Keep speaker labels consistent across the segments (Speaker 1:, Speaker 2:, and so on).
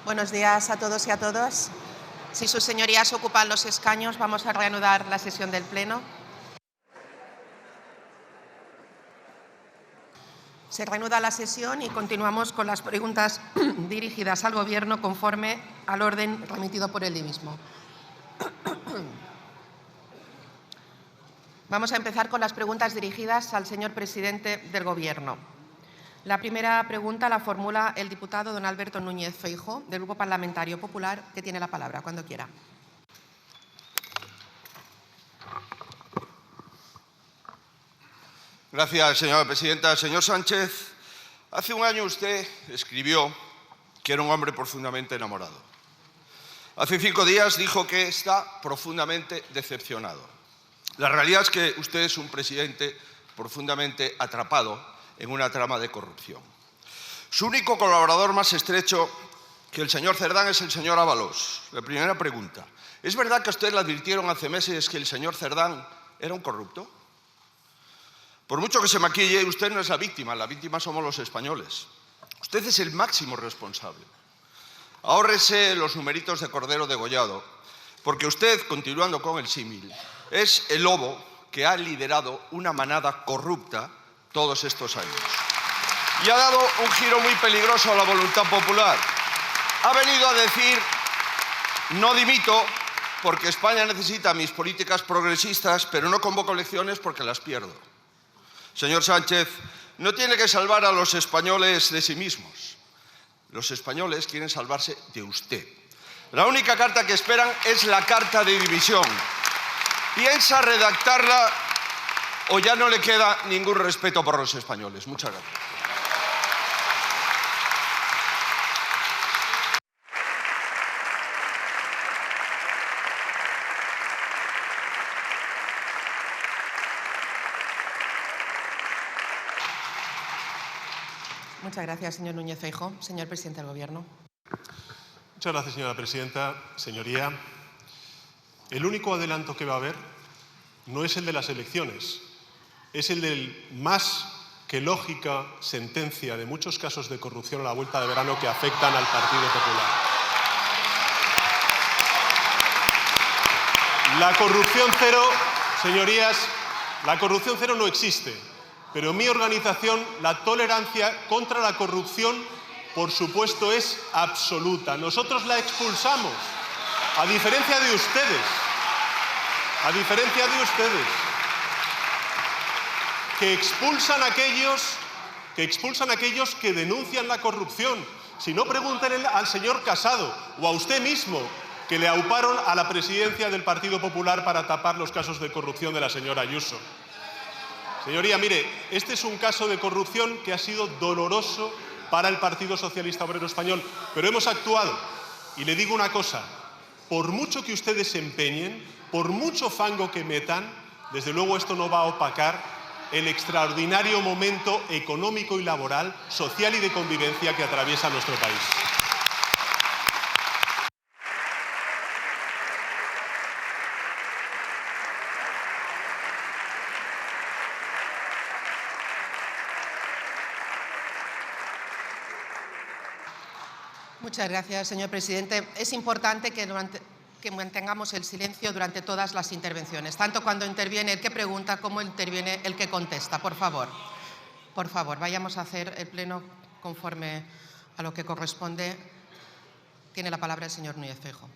Speaker 1: Buenos días a todos y a todas. Si sus señorías ocupan los escaños, vamos a reanudar la sesión del Pleno. Se reanuda la sesión y continuamos con las preguntas dirigidas al Gobierno conforme al orden remitido por el mismo. Vamos a empezar con las preguntas dirigidas al señor presidente del Gobierno. La primera pregunta la formula el diputado don Alberto Núñez Feijóo, del Grupo Parlamentario Popular, que tiene la palabra cuando quiera.
Speaker 2: Gracias, señora presidenta. Señor Sánchez, hace un año usted escribió que era un hombre profundamente enamorado. Hace 5 días dijo que está profundamente decepcionado. La realidad es que usted es un presidente profundamente atrapado en una trama de corrupción. Su único colaborador más estrecho que el señor Cerdán es el señor Ábalos. La primera pregunta: ¿es verdad que a usted le advirtieron hace meses que el señor Cerdán era un corrupto? Por mucho que se maquille, usted no es la víctima somos los españoles. Usted es el máximo responsable. Ahórrese los numeritos de cordero degollado, porque usted, continuando con el símil, es el lobo que ha liderado una manada corrupta todos estos años. Y ha dado un giro muy peligroso a la voluntad popular. Ha venido a decir: no dimito porque España necesita mis políticas progresistas, pero no convoco elecciones porque las pierdo. Señor Sánchez, no tiene que salvar a los españoles de sí mismos. Los españoles quieren salvarse de usted. La única carta que esperan es la carta de división. ¿Piensa redactarla o ya no le queda ningún respeto por los españoles? Muchas gracias.
Speaker 1: Muchas gracias, señor Núñez Feijóo. Señor presidente del Gobierno.
Speaker 3: Muchas gracias, señora presidenta. Señoría, el único adelanto que va a haber no es el de las elecciones, es el del más que lógica sentencia de muchos casos de corrupción a la vuelta de verano que afectan al Partido Popular. La corrupción cero, señorías, la corrupción cero no existe, pero en mi organización la tolerancia contra la corrupción, por supuesto, es absoluta. Nosotros la expulsamos, a diferencia de ustedes. Que expulsan a aquellos que denuncian la corrupción. Si no, pregúntenle al señor Casado o a usted mismo, que le auparon a la presidencia del Partido Popular para tapar los casos de corrupción de la señora Ayuso. Señoría, mire, este es un caso de corrupción que ha sido doloroso para el Partido Socialista Obrero Español, pero hemos actuado. Y le digo una cosa: por mucho que ustedes se empeñen, por mucho fango que metan, desde luego esto no va a opacar el extraordinario momento económico y laboral, social y de convivencia que atraviesa nuestro país.
Speaker 1: Muchas gracias, señor presidente. Es importante que mantengamos el silencio durante todas las intervenciones, tanto cuando interviene el que pregunta como interviene el que contesta. Por favor, vayamos a hacer el pleno conforme a lo que corresponde. Tiene la palabra el señor Núñez Feijóo.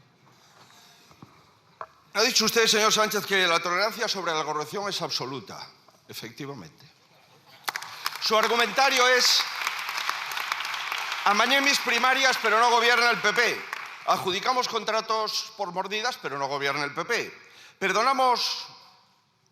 Speaker 2: Ha dicho usted, señor Sánchez, que la tolerancia sobre la corrupción es absoluta. Efectivamente. Su argumentario es: amañé mis primarias, pero no gobierna el PP. Adjudicamos contratos por mordidas, pero no gobierna el PP. Perdonamos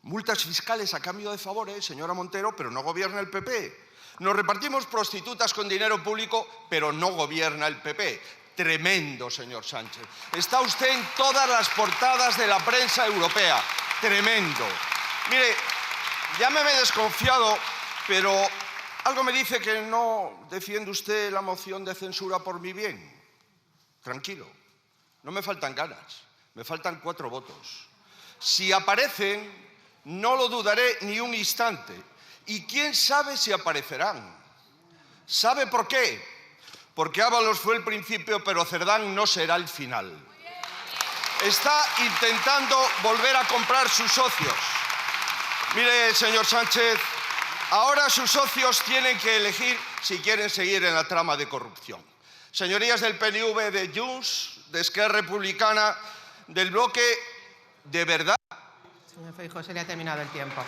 Speaker 2: multas fiscales a cambio de favores, señora Montero, pero no gobierna el PP. Nos repartimos prostitutas con dinero público, pero no gobierna el PP. Tremendo, señor Sánchez. Está usted en todas las portadas de la prensa europea. Tremendo. Mire, llámeme desconfiado, pero algo me dice que no defiende usted la moción de censura por mi bien. Tranquilo, no me faltan ganas, me faltan 4 votos. Si aparecen, no lo dudaré ni un instante. Y quién sabe si aparecerán. ¿Sabe por qué? porque Ábalos fue el principio, pero Cerdán no será el final. Está intentando volver a comprar sus socios. Mire, señor Sánchez, ahora sus socios tienen que elegir si quieren seguir en la trama de corrupción. Señorías del PNV, de Junts, de Esquerra Republicana, del bloque, ¿de verdad?
Speaker 1: Señor Feijóo, se le ha terminado el tiempo.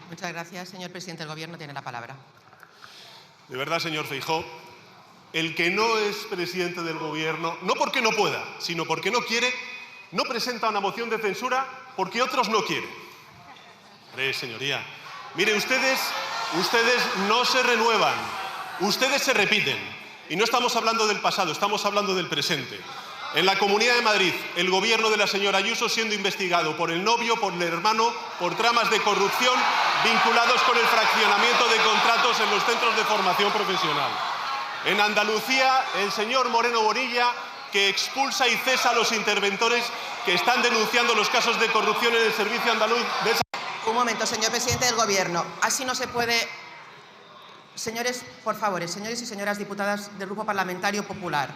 Speaker 1: Muchas gracias. Señor presidente del Gobierno, tiene la palabra.
Speaker 3: De verdad, señor Feijóo, el que no es presidente del Gobierno, no porque no pueda, sino porque no quiere, no presenta una moción de censura porque otros no quieren. Señoría, mire, ustedes no se renuevan, ustedes se repiten. Y no estamos hablando del pasado, estamos hablando del presente. En la Comunidad de Madrid, el gobierno de la señora Ayuso siendo investigado por el novio, por el hermano, por tramas de corrupción vinculados con el fraccionamiento de contratos en los centros de formación profesional. En Andalucía, el señor Moreno Bonilla, que expulsa y cesa a los interventores que están denunciando los casos de corrupción en el Servicio Andaluz de Salud.
Speaker 1: Un momento, señor presidente del Gobierno. Así no se puede. Señores, por favor, señores y señoras diputadas del Grupo Parlamentario Popular,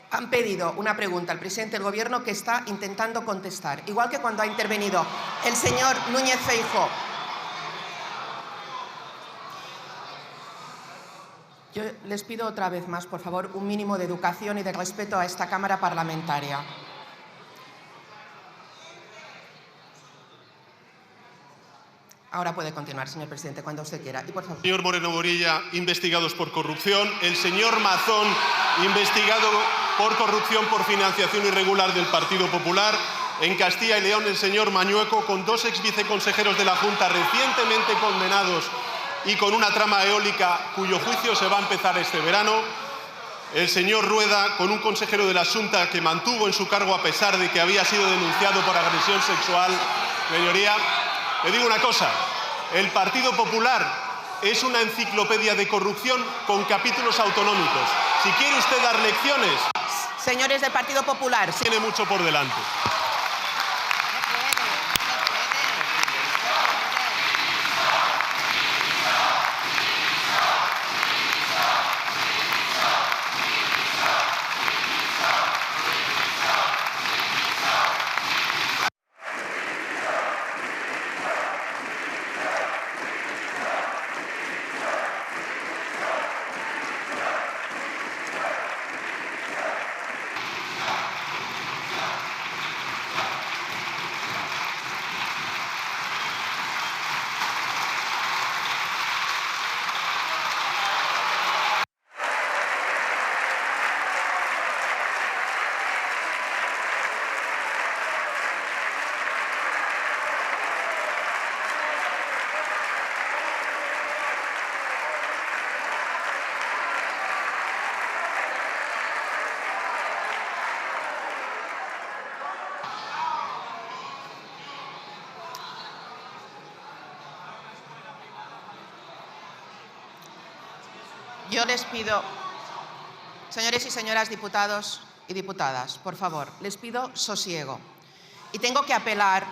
Speaker 1: han pedido una pregunta al presidente del Gobierno que está intentando contestar. Igual que cuando ha intervenido el señor Núñez Feijóo. Yo les pido otra vez más, por favor, un mínimo de educación y de respeto a esta Cámara parlamentaria. Ahora puede continuar, señor presidente, cuando usted quiera. Y por favor.
Speaker 3: Señor Moreno Bonilla, investigados por corrupción. El señor Mazón, investigado por corrupción por financiación irregular del Partido Popular. En Castilla y León, el señor Mañueco, con 2 exviceconsejeros de la Junta recientemente condenados y con una trama eólica cuyo juicio se va a empezar este verano. El señor Rueda, con un consejero de la Junta que mantuvo en su cargo a pesar de que había sido denunciado por agresión sexual. Señoría, le digo una cosa, el Partido Popular es una enciclopedia de corrupción con capítulos autonómicos. Si quiere usted dar lecciones,
Speaker 1: señores del Partido Popular,
Speaker 3: tiene mucho por delante.
Speaker 1: Yo les pido, señores y señoras diputados y diputadas, por favor, les pido sosiego. Y tengo que apelar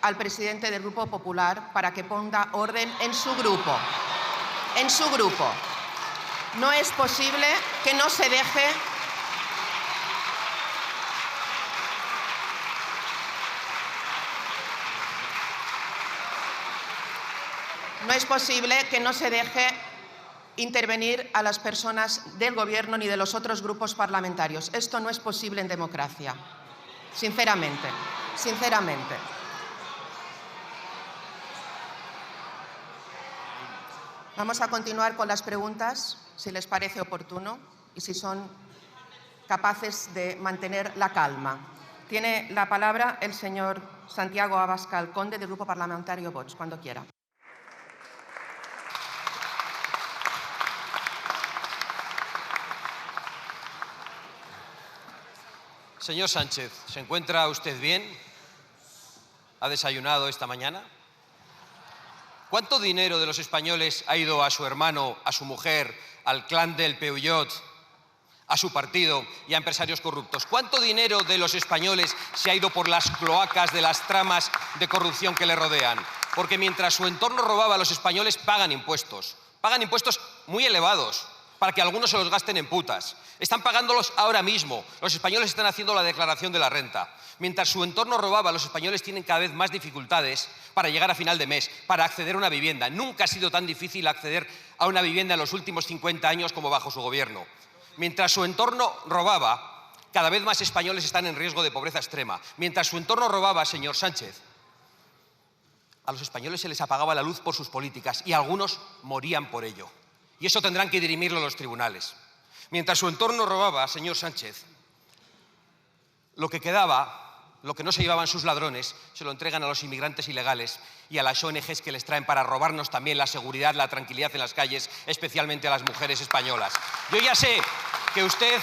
Speaker 1: al presidente del Grupo Popular para que ponga orden en su grupo. En su grupo. No es posible que no se deje intervenir a las personas del Gobierno ni de los otros grupos parlamentarios. Esto no es posible en democracia. Sinceramente, sinceramente. Vamos a continuar con las preguntas, si les parece oportuno y si son capaces de mantener la calma. Tiene la palabra el señor Santiago Abascal Conde, del Grupo Parlamentario Vox, cuando quiera.
Speaker 4: Señor Sánchez, ¿se encuentra usted bien? ¿Ha desayunado esta mañana? ¿Cuánto dinero de los españoles ha ido a su hermano, a su mujer, al clan del Peugeot, a su partido y a empresarios corruptos? ¿Cuánto dinero de los españoles se ha ido por las cloacas de las tramas de corrupción que le rodean? Porque mientras su entorno robaba, los españoles pagan impuestos muy elevados, para que algunos se los gasten en putas. Están pagándolos ahora mismo. Los españoles están haciendo la declaración de la renta. Mientras su entorno robaba, los españoles tienen cada vez más dificultades para llegar a final de mes, para acceder a una vivienda. Nunca ha sido tan difícil acceder a una vivienda en los últimos 50 años como bajo su gobierno. Mientras su entorno robaba, cada vez más españoles están en riesgo de pobreza extrema. Mientras su entorno robaba, señor Sánchez, a los españoles se les apagaba la luz por sus políticas y algunos morían por ello. Y eso tendrán que dirimirlo los tribunales. Mientras su entorno robaba, señor Sánchez, lo que quedaba, lo que no se llevaban sus ladrones, se lo entregan a los inmigrantes ilegales y a las ONGs que les traen para robarnos también la seguridad, la tranquilidad en las calles, especialmente a las mujeres españolas. Yo ya sé que usted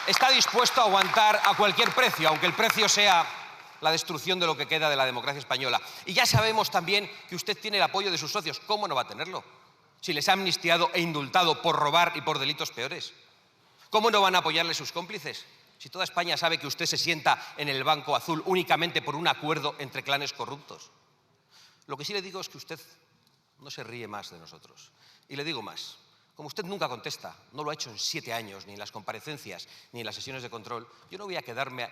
Speaker 4: está dispuesto a aguantar a cualquier precio, aunque el precio sea la destrucción de lo que queda de la democracia española. Y ya sabemos también que usted tiene el apoyo de sus socios. ¿Cómo no va a tenerlo? Si les ha amnistiado e indultado por robar y por delitos peores. ¿Cómo no van a apoyarle sus cómplices? Si toda España sabe que usted se sienta en el banco azul únicamente por un acuerdo entre clanes corruptos. Lo que sí le digo es que usted no se ríe más de nosotros. Y le digo más. Como usted nunca contesta, no lo ha hecho en 7 años, ni en las comparecencias, ni en las sesiones de control, yo no voy a quedarme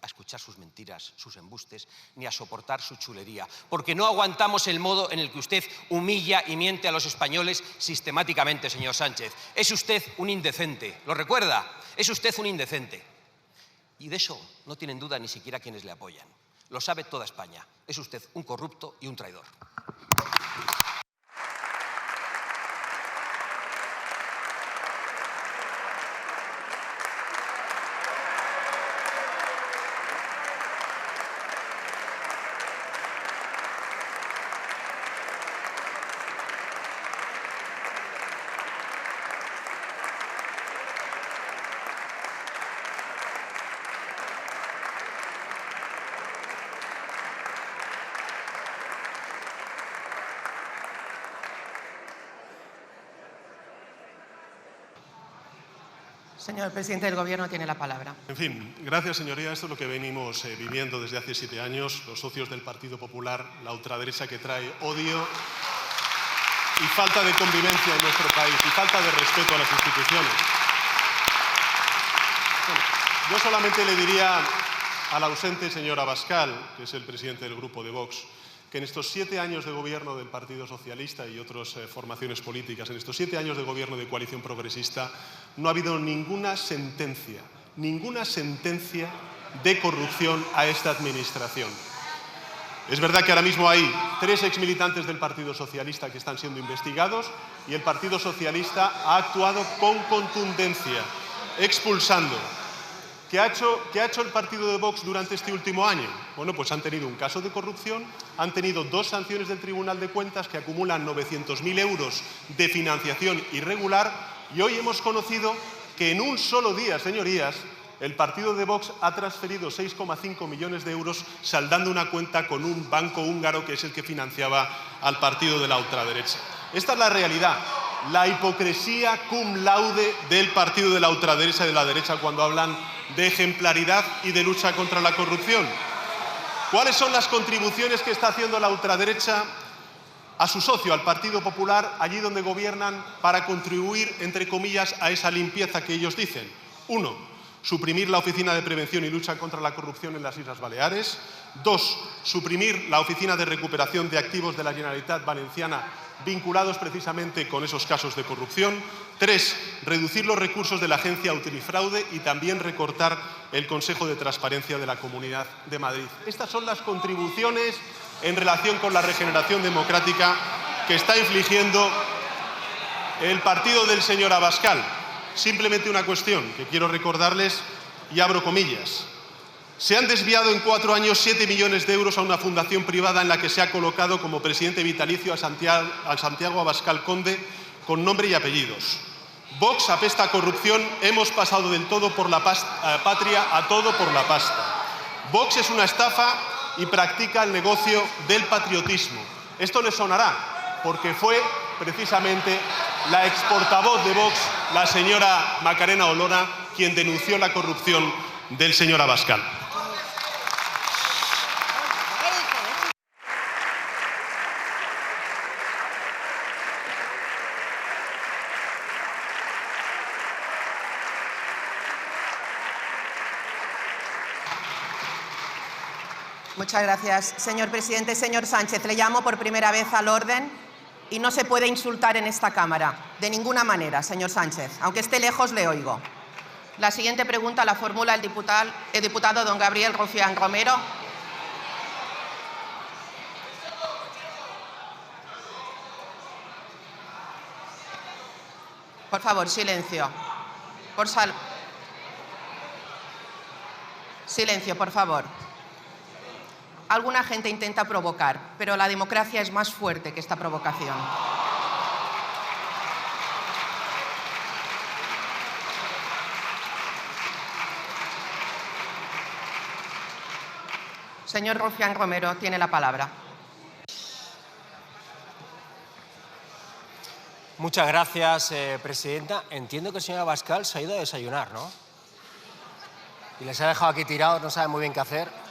Speaker 4: a escuchar sus mentiras, sus embustes, ni a soportar su chulería, porque no aguantamos el modo en el que usted humilla y miente a los españoles sistemáticamente, señor Sánchez. Es usted un indecente, ¿lo recuerda? Es usted un indecente. Y de eso no tienen duda ni siquiera quienes le apoyan. Lo sabe toda España. Es usted un corrupto y un traidor.
Speaker 1: Señor presidente del Gobierno, tiene la palabra.
Speaker 3: En fin, gracias, señoría. Esto es lo que venimos viviendo desde hace 7 años, los socios del Partido Popular, la ultraderecha que trae odio y falta de convivencia en nuestro país y falta de respeto a las instituciones. Bueno, yo solamente le diría al ausente señor Abascal, que es el presidente del Grupo de Vox, que en estos 7 años de gobierno del Partido Socialista y otras formaciones políticas, en estos 7 años de gobierno de coalición progresista, no ha habido ninguna sentencia de corrupción a esta administración. Es verdad que ahora mismo hay 3 exmilitantes del Partido Socialista que están siendo investigados y el Partido Socialista ha actuado con contundencia, expulsando. ¿Qué ha hecho el partido de Vox durante este último año? Bueno, pues han tenido un caso de corrupción, han tenido 2 sanciones del Tribunal de Cuentas que acumulan 900.000 euros de financiación irregular y hoy hemos conocido que en un solo día, señorías, el partido de Vox ha transferido 6,5 millones de euros saldando una cuenta con un banco húngaro que es el que financiaba al partido de la ultraderecha. Esta es la realidad. La hipocresía cum laude del partido de la ultraderecha y de la derecha cuando hablan de ejemplaridad y de lucha contra la corrupción. ¿Cuáles son las contribuciones que está haciendo la ultraderecha a su socio, al Partido Popular, allí donde gobiernan, para contribuir, entre comillas, a esa limpieza que ellos dicen? 1. suprimir la Oficina de Prevención y Lucha contra la Corrupción en las Islas Baleares. 2. Suprimir la Oficina de Recuperación de Activos de la Generalitat Valenciana vinculados precisamente con esos casos de corrupción. 3. Reducir los recursos de la Agencia Antifraude y también recortar el Consejo de Transparencia de la Comunidad de Madrid. Estas son las contribuciones en relación con la regeneración democrática que está infligiendo el partido del señor Abascal. Simplemente una cuestión que quiero recordarles y abro comillas. Se han desviado en 4 años 7 millones de euros a una fundación privada en la que se ha colocado como presidente vitalicio a Santiago Abascal Conde con nombre y apellidos. Vox apesta a corrupción, hemos pasado del todo por la patria a todo por la pasta. Vox es una estafa y practica el negocio del patriotismo. Esto les sonará porque fue precisamente la exportavoz de Vox, la señora Macarena Olona, quien denunció la corrupción del señor Abascal.
Speaker 1: Muchas gracias, señor presidente. Señor Sánchez, le llamo por primera vez al orden y no se puede insultar en esta Cámara. De ninguna manera, señor Sánchez. Aunque esté lejos, le oigo. La siguiente pregunta la formula el diputado don Gabriel Rufián Romero. Por favor, silencio. Silencio, por favor. Alguna gente intenta provocar, pero la democracia es más fuerte que esta provocación. Señor Rufián Romero, tiene la palabra.
Speaker 5: Muchas gracias, presidenta. Entiendo que el señor Abascal se ha ido a desayunar, ¿no? Y les ha dejado aquí tirados, no sabe muy bien qué hacer.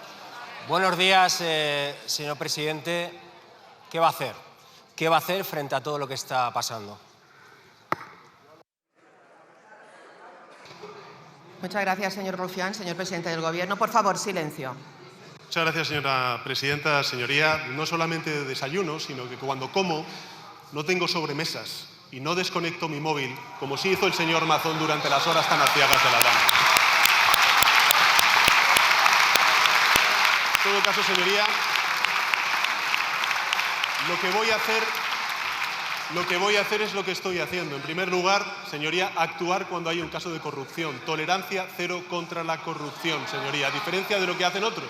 Speaker 5: Buenos días, señor presidente. ¿Qué va a hacer? ¿Qué va a hacer frente a todo lo que está pasando?
Speaker 1: Muchas gracias, señor Rufián. Señor presidente del Gobierno, por favor, silencio.
Speaker 3: Muchas gracias, señora presidenta. Señoría, no solamente de desayuno, sino que cuando como no tengo sobremesas y no desconecto mi móvil, como sí hizo el señor Mazón durante las horas tan aciagas de la dama. En todo caso, señoría, lo que voy a hacer es lo que estoy haciendo. En primer lugar, señoría, actuar cuando hay un caso de corrupción. Tolerancia cero contra la corrupción, señoría, a diferencia de lo que hacen otros.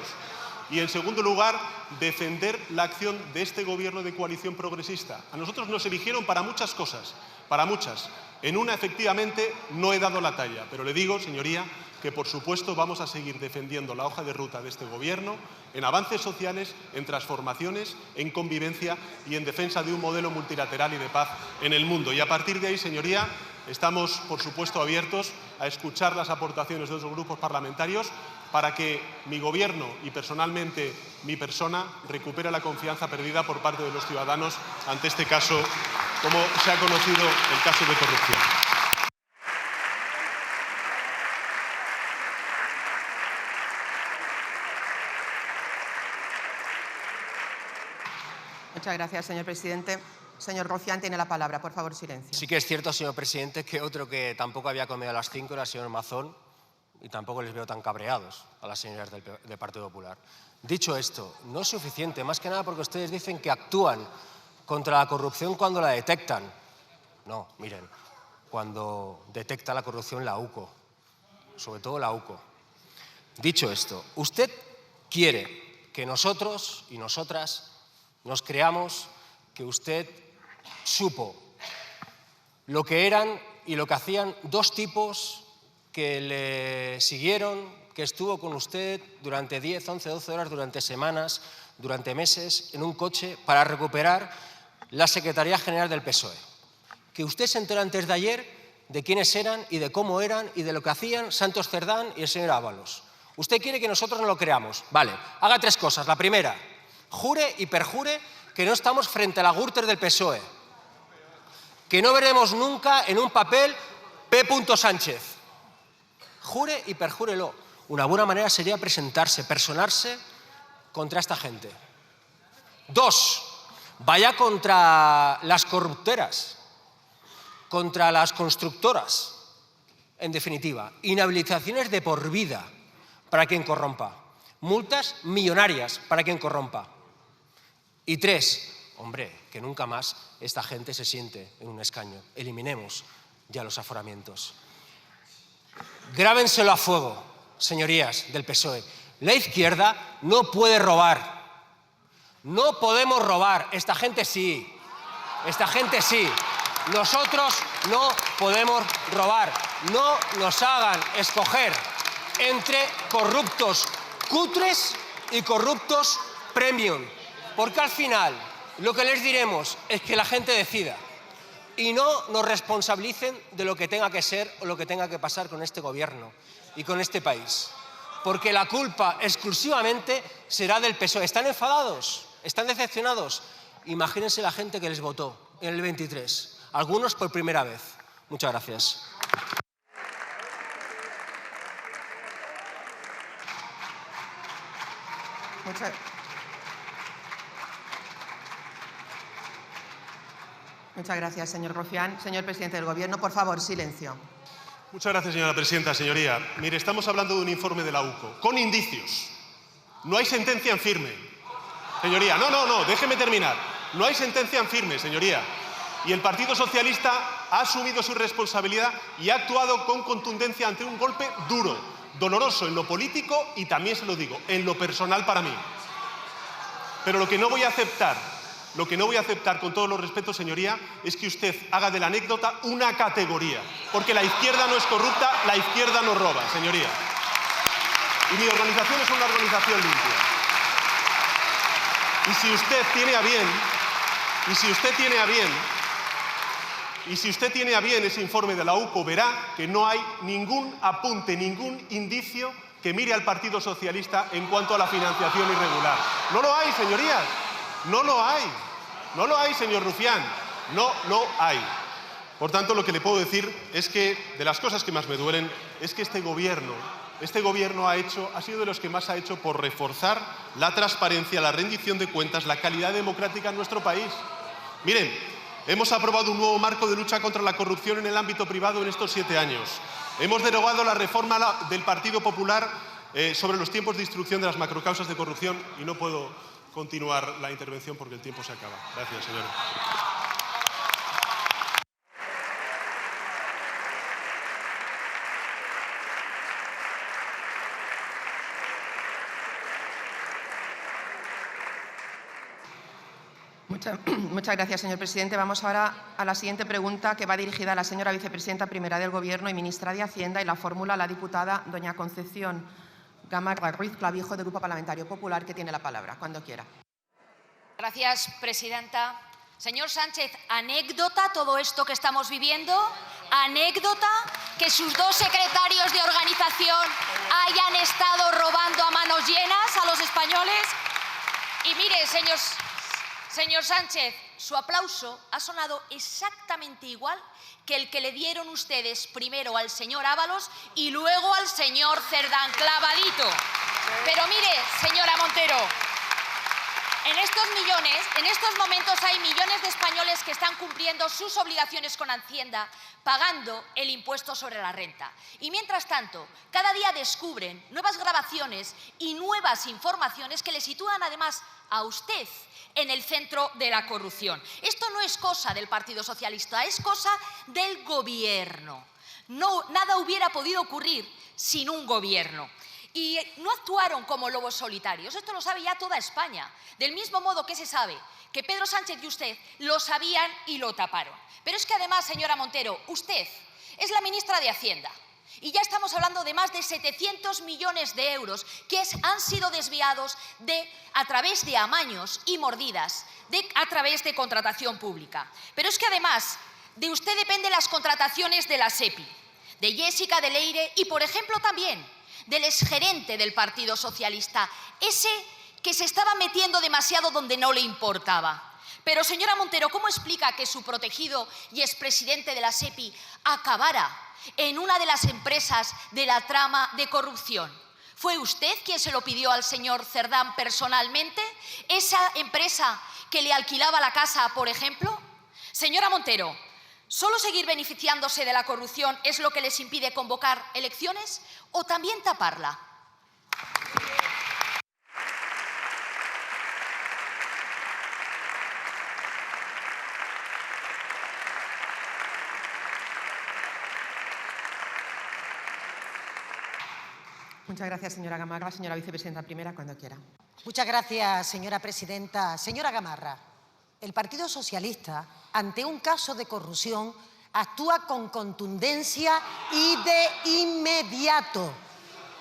Speaker 3: Y, en segundo lugar, defender la acción de este Gobierno de coalición progresista. A nosotros nos eligieron para muchas cosas, para muchas. En una, efectivamente, no he dado la talla. Pero le digo, señoría, que por supuesto vamos a seguir defendiendo la hoja de ruta de este Gobierno en avances sociales, en transformaciones, en convivencia y en defensa de un modelo multilateral y de paz en el mundo. Y a partir de ahí, señoría, estamos por supuesto abiertos a escuchar las aportaciones de otros grupos parlamentarios para que mi Gobierno y personalmente mi persona recupere la confianza perdida por parte de los ciudadanos ante este caso, como se ha conocido el caso de corrupción.
Speaker 1: Muchas gracias, señor presidente. Señor Rufián, tiene la palabra. Por favor, silencio.
Speaker 5: Sí que es cierto, señor presidente, que otro que tampoco había comido a las 5 era el señor Mazón y tampoco les veo tan cabreados a las señoras del Partido Popular. Dicho esto, no es suficiente, más que nada porque ustedes dicen que actúan contra la corrupción cuando la detectan. No, miren, cuando detecta la corrupción la UCO, sobre todo la UCO. Dicho esto, usted quiere que nosotros y nosotras nos creamos que usted supo lo que eran y lo que hacían dos tipos que le siguieron, que estuvo con usted durante 10, 11, 12 horas, durante semanas, durante meses, en un coche para recuperar la Secretaría General del PSOE. Que usted se enteró antes de ayer de quiénes eran y de cómo eran y de lo que hacían Santos Cerdán y el señor Ábalos. Usted quiere que nosotros no lo creamos. Vale, haga 3 cosas. La primera, jure y perjure que no estamos frente a la Gürtel del PSOE, que no veremos nunca en un papel P. Sánchez. Jure y perjúrelo. Una buena manera sería presentarse, personarse contra esta gente. 2, vaya contra las corrupteras, contra las constructoras. En definitiva, inhabilitaciones de por vida para quien corrompa. Multas millonarias para quien corrompa. Y 3, hombre, que nunca más esta gente se siente en un escaño. Eliminemos ya los aforamientos. Grábenselo a fuego, señorías del PSOE. La izquierda no puede robar. No podemos robar. Esta gente sí. Esta gente sí. Nosotros no podemos robar. No nos hagan escoger entre corruptos cutres y corruptos premium. Porque al final lo que les diremos es que la gente decida y no nos responsabilicen de lo que tenga que ser o lo que tenga que pasar con este gobierno y con este país. Porque la culpa exclusivamente será del PSOE. ¿Están enfadados? ¿Están decepcionados? Imagínense la gente que les votó en el 23. Algunos por primera vez. Muchas gracias.
Speaker 1: Muchas gracias, señor Rufián. Señor presidente del Gobierno, por favor, silencio.
Speaker 3: Muchas gracias, señora presidenta. Señoría, mire, estamos hablando de un informe de la UCO, con indicios. No hay sentencia en firme. Señoría, no, déjeme terminar. No hay sentencia en firme, señoría. Y el Partido Socialista ha asumido su responsabilidad y ha actuado con contundencia ante un golpe duro, doloroso en lo político y también se lo digo, en lo personal para mí. Pero lo que no voy a aceptar con todos los respetos, señoría, es que usted haga de la anécdota una categoría. Porque la izquierda no es corrupta, la izquierda no roba, señoría. Y mi organización es una organización limpia. Y si usted tiene a bien ese informe de la UCO, verá que no hay ningún apunte, ningún indicio que mire al Partido Socialista en cuanto a la financiación irregular. No lo hay, señorías. No lo hay. No lo hay, señor Rufián. No lo hay. Por tanto, lo que le puedo decir es que de las cosas que más me duelen es que este gobierno ha sido de los que más ha hecho por reforzar la transparencia, la rendición de cuentas, la calidad democrática en nuestro país. Miren, hemos aprobado un nuevo marco de lucha contra la corrupción en el ámbito privado en estos 7 años. Hemos derogado la reforma del Partido Popular sobre los tiempos de instrucción de las macrocausas de corrupción y no puedo continuar la intervención porque el tiempo se acaba. Gracias, señora.
Speaker 1: Muchas gracias, señor presidente. Vamos ahora a la siguiente pregunta, que va dirigida a la señora vicepresidenta primera del Gobierno y ministra de Hacienda, y la fórmula la diputada doña Concepción Gamarra Ruiz Clavijo, del Grupo Parlamentario Popular, que tiene la palabra, cuando quiera.
Speaker 6: Gracias, presidenta. Señor Sánchez, ¿anécdota todo esto que estamos viviendo? ¿Anécdota que sus 2 secretarios de organización hayan estado robando a manos llenas a los españoles? Y mire, señor Sánchez, su aplauso ha sonado exactamente igual que el que le dieron ustedes primero al señor Ábalos y luego al señor Cerdán, clavadito. Pero mire, señora Montero, en estos momentos hay millones de españoles que están cumpliendo sus obligaciones con Hacienda, pagando el impuesto sobre la renta. Y mientras tanto, cada día descubren nuevas grabaciones y nuevas informaciones que le sitúan además a usted en el centro de la corrupción. Esto no es cosa del Partido Socialista, es cosa del Gobierno. Nada hubiera podido ocurrir sin un Gobierno. Y no actuaron como lobos solitarios, esto lo sabe ya toda España. Del mismo modo que se sabe que Pedro Sánchez y usted lo sabían y lo taparon. Pero es que además, señora Montero, usted es la ministra de Hacienda. Y ya estamos hablando de más de 700 millones de euros que han sido desviados a través de amaños y mordidas, a través de contratación pública. Pero es que además de usted dependen las contrataciones de la SEPI, de Jessica de Leire y, por ejemplo, también del exgerente del Partido Socialista, ese que se estaba metiendo demasiado donde no le importaba. Pero, señora Montero, ¿cómo explica que su protegido y expresidente de la SEPI acabara en una de las empresas de la trama de corrupción? ¿Fue usted quien se lo pidió al señor Cerdán personalmente? ¿Esa empresa que le alquilaba la casa, por ejemplo? Señora Montero, ¿solo seguir beneficiándose de la corrupción es lo que les impide convocar elecciones o también taparla?
Speaker 1: Muchas gracias, señora Gamarra. Señora vicepresidenta primera, cuando quiera.
Speaker 7: Muchas gracias, señora presidenta. Señora Gamarra, el Partido Socialista, ante un caso de corrupción, actúa con contundencia y de inmediato.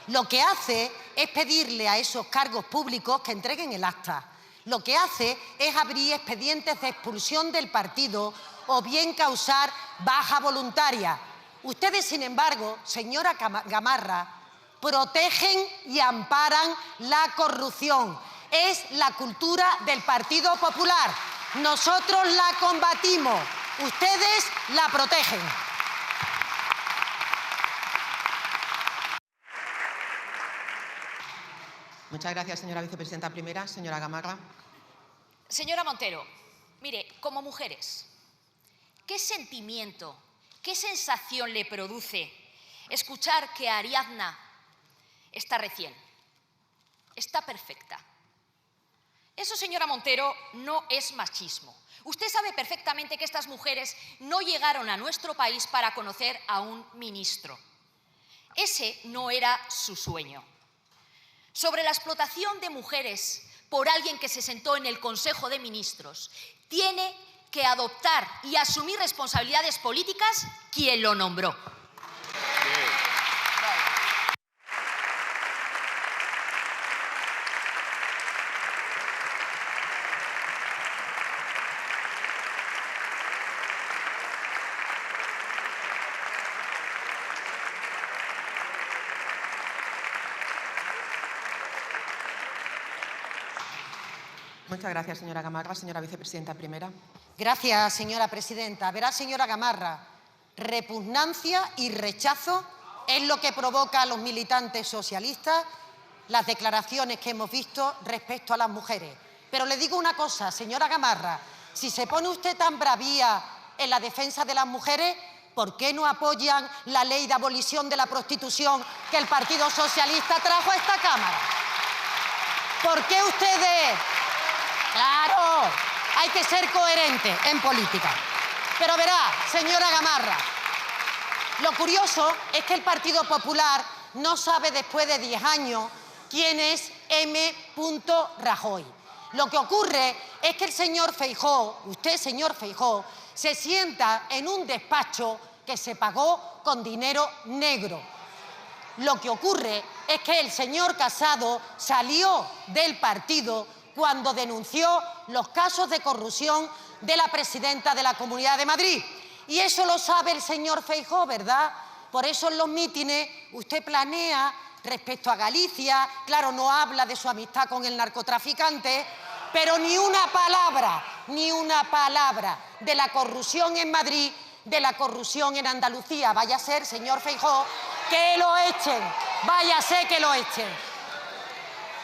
Speaker 7: Lo que hace es pedirle a esos cargos públicos que entreguen el acta. Lo que hace es abrir expedientes de expulsión del partido o bien causar baja voluntaria. Ustedes, sin embargo, señora Gamarra, protegen y amparan la corrupción. Es la cultura del Partido Popular. Nosotros la combatimos, ustedes la protegen.
Speaker 1: Muchas gracias, señora vicepresidenta primera. Señora Gamarra.
Speaker 6: Señora Montero, mire, como mujeres, ¿qué sentimiento, qué sensación le produce escuchar que Ariadna está recién, está perfecta? Eso, señora Montero, no es machismo. Usted sabe perfectamente que estas mujeres no llegaron a nuestro país para conocer a un ministro. Ese no era su sueño. Sobre la explotación de mujeres por alguien que se sentó en el Consejo de Ministros, tiene que adoptar y asumir responsabilidades políticas quien lo nombró.
Speaker 1: Muchas gracias, señora Gamarra. Señora vicepresidenta primera.
Speaker 7: Gracias, señora presidenta. Verá, señora Gamarra, repugnancia y rechazo es lo que provoca a los militantes socialistas las declaraciones que hemos visto respecto a las mujeres. Pero le digo una cosa, señora Gamarra, si se pone usted tan bravía en la defensa de las mujeres, ¿por qué no apoyan la ley de abolición de la prostitución que el Partido Socialista trajo a esta Cámara? ¿Por qué ustedes...? Claro, hay que ser coherente en política. Pero verá, señora Gamarra, lo curioso es que el Partido Popular no sabe después de 10 años quién es M. Rajoy. Lo que ocurre es que el señor Feijóo, usted, señor Feijóo, se sienta en un despacho que se pagó con dinero negro. Lo que ocurre es que el señor Casado salió del partido cuando denunció los casos de corrupción de la presidenta de la Comunidad de Madrid. Y eso lo sabe el señor Feijóo, ¿verdad? Por eso en los mítines usted planea respecto a Galicia, claro, no habla de su amistad con el narcotraficante, pero ni una palabra de la corrupción en Madrid, de la corrupción en Andalucía. Vaya a ser, señor Feijóo, que lo echen, vaya a ser que lo echen.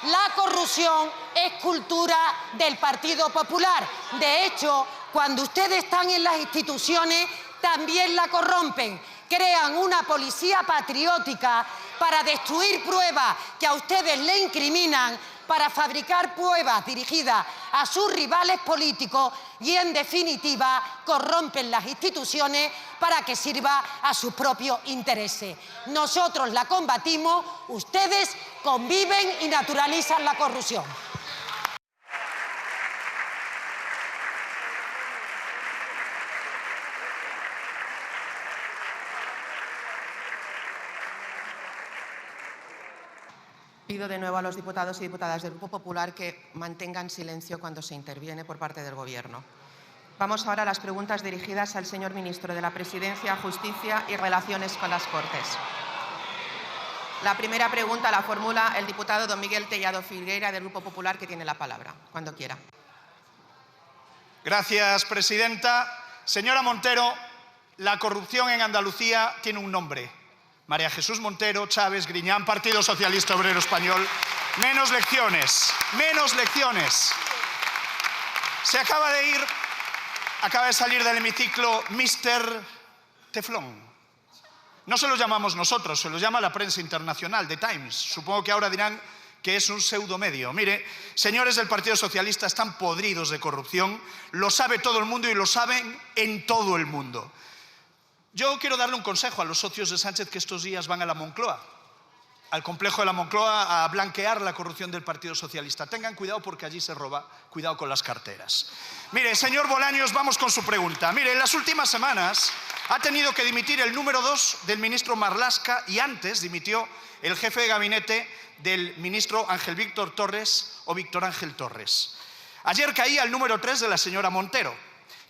Speaker 7: La corrupción es cultura del Partido Popular. De hecho, cuando ustedes están en las instituciones, también la corrompen. Crean una policía patriótica para destruir pruebas que a ustedes le incriminan, para fabricar pruebas dirigidas a sus rivales políticos y, en definitiva, corrompen las instituciones para que sirva a sus propios intereses. Nosotros la combatimos, ustedes conviven y naturalizan la corrupción.
Speaker 1: Pido de nuevo a los diputados y diputadas del Grupo Popular que mantengan silencio cuando se interviene por parte del Gobierno. Vamos ahora a las preguntas dirigidas al señor ministro de la Presidencia, Justicia y Relaciones con las Cortes. La primera pregunta la formula el diputado don Miguel Tellado Filgueira del Grupo Popular, que tiene la palabra, cuando quiera.
Speaker 8: Gracias, presidenta. Señora Montero, la corrupción en Andalucía tiene un nombre. María Jesús Montero, Chávez, Griñán, Partido Socialista Obrero Español. Menos lecciones, menos lecciones. Se acaba de salir del hemiciclo Mr. Teflón. No se lo llamamos nosotros, se lo llama la prensa internacional, The Times. Supongo que ahora dirán que es un pseudomedio. Mire, señores del Partido Socialista, están podridos de corrupción, lo sabe todo el mundo y lo saben en todo el mundo. Yo quiero darle un consejo a los socios de Sánchez que estos días van a la Moncloa, al complejo de la Moncloa, a blanquear la corrupción del Partido Socialista. Tengan cuidado porque allí se roba, cuidado con las carteras. Mire, señor Bolaños, vamos con su pregunta. Mire, en las últimas semanas ha tenido que dimitir el número 2 del ministro Marlaska y antes dimitió el jefe de gabinete del ministro Ángel Víctor Torres o Víctor Ángel Torres. Ayer caía el número 3 de la señora Montero,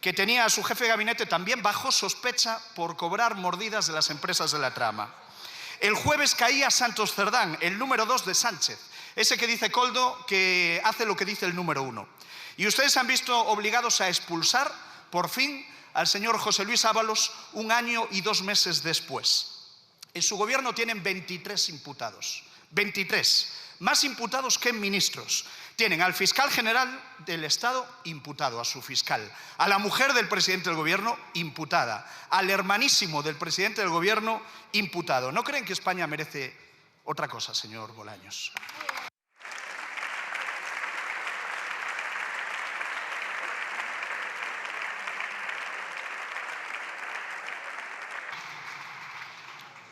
Speaker 8: que tenía a su jefe de gabinete también bajo sospecha por cobrar mordidas de las empresas de la trama. El jueves caía Santos Cerdán, el número 2 de Sánchez, ese que dice Koldo que hace lo que dice el número 1. Y ustedes se han visto obligados a expulsar, por fin, al señor José Luis Ábalos 1 año y 2 meses después. En su gobierno tienen 23 imputados. 23. Más imputados que ministros. Tienen al fiscal general del Estado imputado, a su fiscal, a la mujer del presidente del gobierno imputada, al hermanísimo del presidente del gobierno imputado. ¿No creen que España merece otra cosa, señor Bolaños?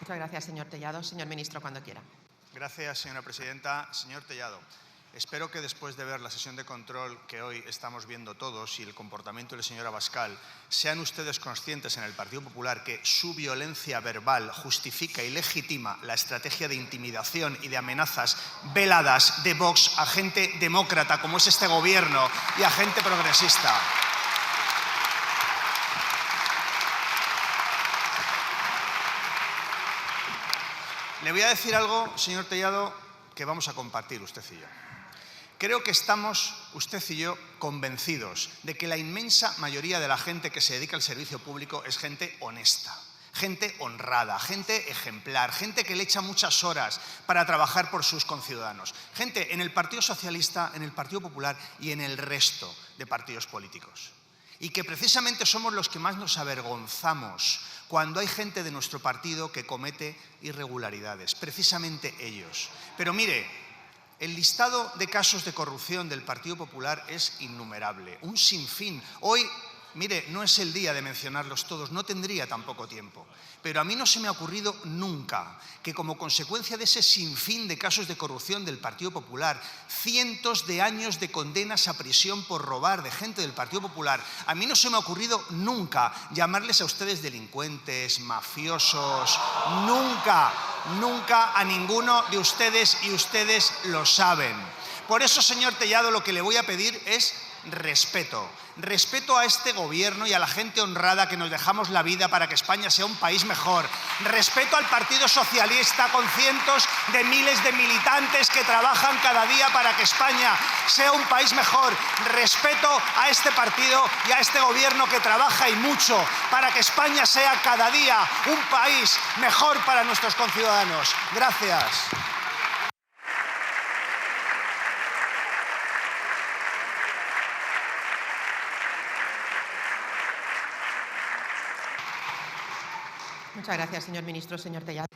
Speaker 1: Muchas gracias, señor Tellado. Señor ministro, cuando quiera.
Speaker 9: Gracias, señora presidenta. Señor Tellado, espero que después de ver la sesión de control que hoy estamos viendo todos y el comportamiento del señor Abascal, sean ustedes conscientes en el Partido Popular que su violencia verbal justifica y legitima la estrategia de intimidación y de amenazas veladas de Vox a gente demócrata como es este gobierno y a gente progresista. Le voy a decir algo, señor Tellado, que vamos a compartir usted y yo. Creo que estamos, usted y yo, convencidos de que la inmensa mayoría de la gente que se dedica al servicio público es gente honesta, gente honrada, gente ejemplar, gente que le echa muchas horas para trabajar por sus conciudadanos. Gente en el Partido Socialista, en el Partido Popular y en el resto de partidos políticos. Y que precisamente somos los que más nos avergonzamos cuando hay gente de nuestro partido que comete irregularidades, precisamente ellos. Pero mire, el listado de casos de corrupción del Partido Popular es innumerable, un sinfín. Hoy, mire, no es el día de mencionarlos todos, no tendría tampoco tiempo. Pero a mí no se me ha ocurrido nunca que como consecuencia de ese sinfín de casos de corrupción del Partido Popular, cientos de años de condenas a prisión por robar de gente del Partido Popular, a mí no se me ha ocurrido nunca llamarles a ustedes delincuentes, mafiosos, nunca, nunca a ninguno de ustedes y ustedes lo saben. Por eso, señor Tellado, lo que le voy a pedir es respeto. Respeto a este gobierno y a la gente honrada que nos dejamos la vida para que España sea un país mejor. Respeto al Partido Socialista con cientos de miles de militantes que trabajan cada día para que España sea un país mejor. Respeto a este partido y a este gobierno que trabaja y mucho para que España sea cada día un país mejor para nuestros conciudadanos. Gracias.
Speaker 1: Muchas gracias, señor ministro. Señor Tellado.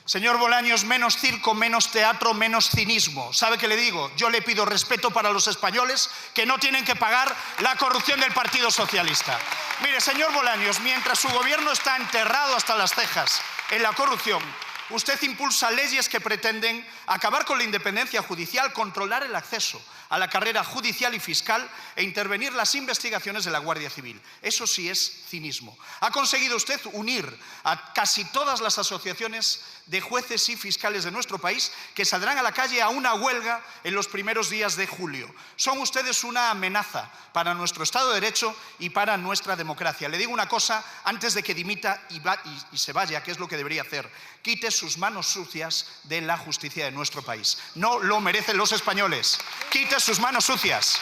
Speaker 8: Señor Bolaños, menos circo, menos teatro, menos cinismo. ¿Sabe qué le digo? Yo le pido respeto para los españoles que no tienen que pagar la corrupción del Partido Socialista. Mire, señor Bolaños, mientras su gobierno está enterrado hasta las cejas en la corrupción, usted impulsa leyes que pretenden acabar con la independencia judicial, controlar el acceso a la carrera judicial y fiscal e intervenir las investigaciones de la Guardia Civil. Eso sí es cinismo. Ha conseguido usted unir a casi todas las asociaciones de jueces y fiscales de nuestro país que saldrán a la calle a una huelga en los primeros días de julio. Son ustedes una amenaza para nuestro Estado de Derecho y para nuestra democracia. Le digo una cosa antes de que dimita y se vaya, que es lo que debería hacer. Quite sus manos sucias de la justicia de nuestro país. No lo merecen los españoles. Quite sus manos sucias.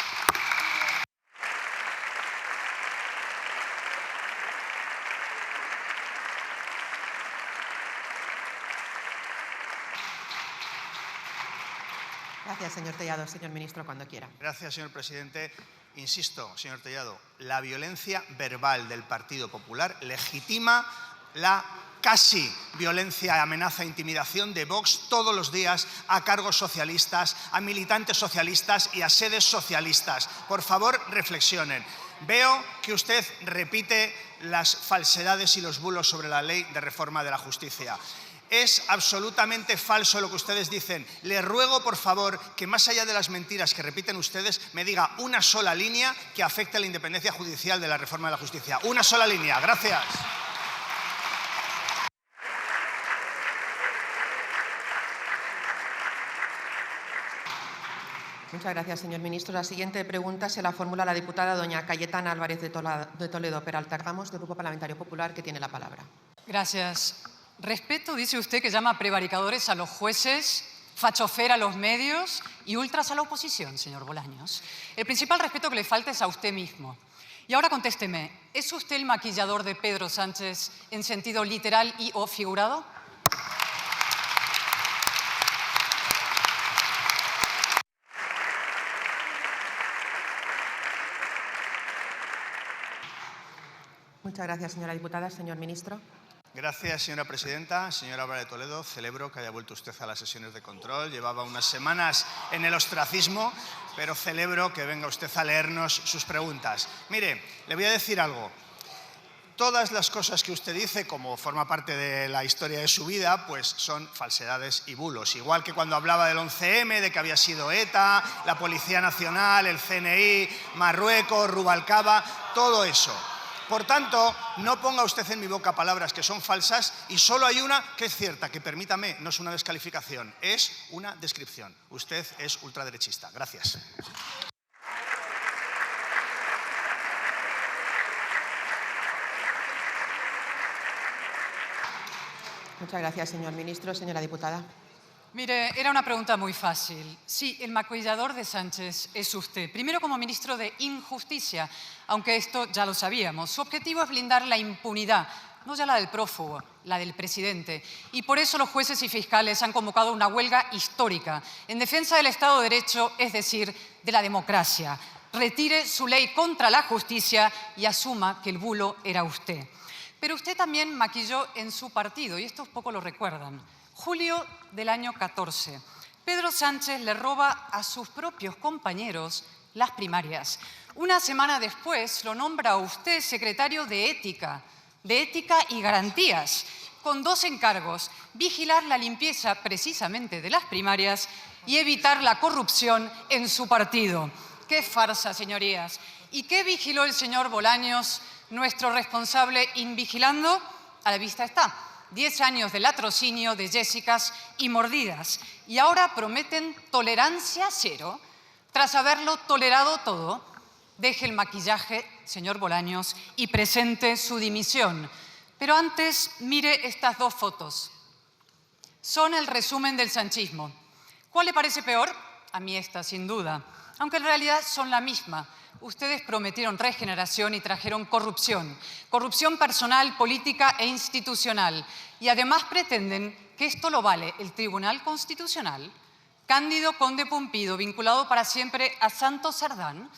Speaker 1: Gracias, señor Tellado. Señor ministro, cuando quiera.
Speaker 9: Gracias, señor presidente. Insisto, señor Tellado, la violencia verbal del Partido Popular legitima la casi violencia, amenaza, intimidación de Vox todos los días a cargos socialistas, a militantes socialistas y a sedes socialistas. Por favor, reflexionen. Veo que usted repite las falsedades y los bulos sobre la ley de reforma de la justicia. Es absolutamente falso lo que ustedes dicen. Les ruego, por favor, que más allá de las mentiras que repiten ustedes, me diga una sola línea que afecte a la independencia judicial de la reforma de la justicia. Una sola línea. Gracias.
Speaker 1: Muchas gracias, señor ministro. La siguiente pregunta se la formula la diputada doña Cayetana Álvarez de Toledo Peralta Ramos, del Grupo Parlamentario Popular, que tiene la palabra.
Speaker 10: Gracias. Respeto, dice usted, que llama prevaricadores a los jueces, fachofer a los medios y ultras a la oposición, señor Bolaños. El principal respeto que le falta es a usted mismo. Y ahora contésteme, ¿es usted el maquillador de Pedro Sánchez en sentido literal y o figurado?
Speaker 1: Muchas gracias, señora diputada. Señor ministro.
Speaker 9: Gracias, señora presidenta. Señora Álvarez de Toledo, celebro que haya vuelto usted a las sesiones de control. Llevaba unas semanas en el ostracismo, pero celebro que venga usted a leernos sus preguntas. Mire, le voy a decir algo. Todas las cosas que usted dice, como forma parte de la historia de su vida, pues son falsedades y bulos. Igual que cuando hablaba del 11M, de que había sido ETA, la Policía Nacional, el CNI, Marruecos, Rubalcaba, todo eso. Por tanto, no ponga usted en mi boca palabras que son falsas y solo hay una que es cierta, que permítame, no es una descalificación, es una descripción. Usted es ultraderechista. Gracias.
Speaker 1: Muchas gracias, señor ministro. Señora diputada.
Speaker 10: Mire, era una pregunta muy fácil. Sí, el maquillador de Sánchez es usted. Primero como ministro de Injusticia, aunque esto ya lo sabíamos. Su objetivo es blindar la impunidad, no ya la del prófugo, la del presidente. Y por eso los jueces y fiscales han convocado una huelga histórica en defensa del Estado de Derecho, es decir, de la democracia. Retire su ley contra la justicia y asuma que el bulo era usted. Pero usted también maquilló en su partido, y estos poco lo recuerdan. Julio del año 14, Pedro Sánchez le roba a sus propios compañeros las primarias. Una semana después lo nombra a usted secretario de Ética y Garantías, con dos encargos: vigilar la limpieza precisamente de las primarias y evitar la corrupción en su partido. ¡Qué farsa, señorías! ¿Y qué vigiló el señor Bolaños, nuestro responsable invigilando? A la vista está. 10 años de latrocinio, de Jessicas y mordidas. Y ahora prometen tolerancia cero. Tras haberlo tolerado todo, deje el maquillaje, señor Bolaños, y presente su dimisión. Pero antes, mire estas dos fotos. Son el resumen del sanchismo. ¿Cuál le parece peor? A mí esta, sin duda. Aunque en realidad son la misma. Ustedes prometieron regeneración y trajeron corrupción. Corrupción personal, política e institucional. Y además pretenden que esto lo vale el Tribunal Constitucional. Cándido Conde Pumpido, vinculado para siempre a Santos Cerdán,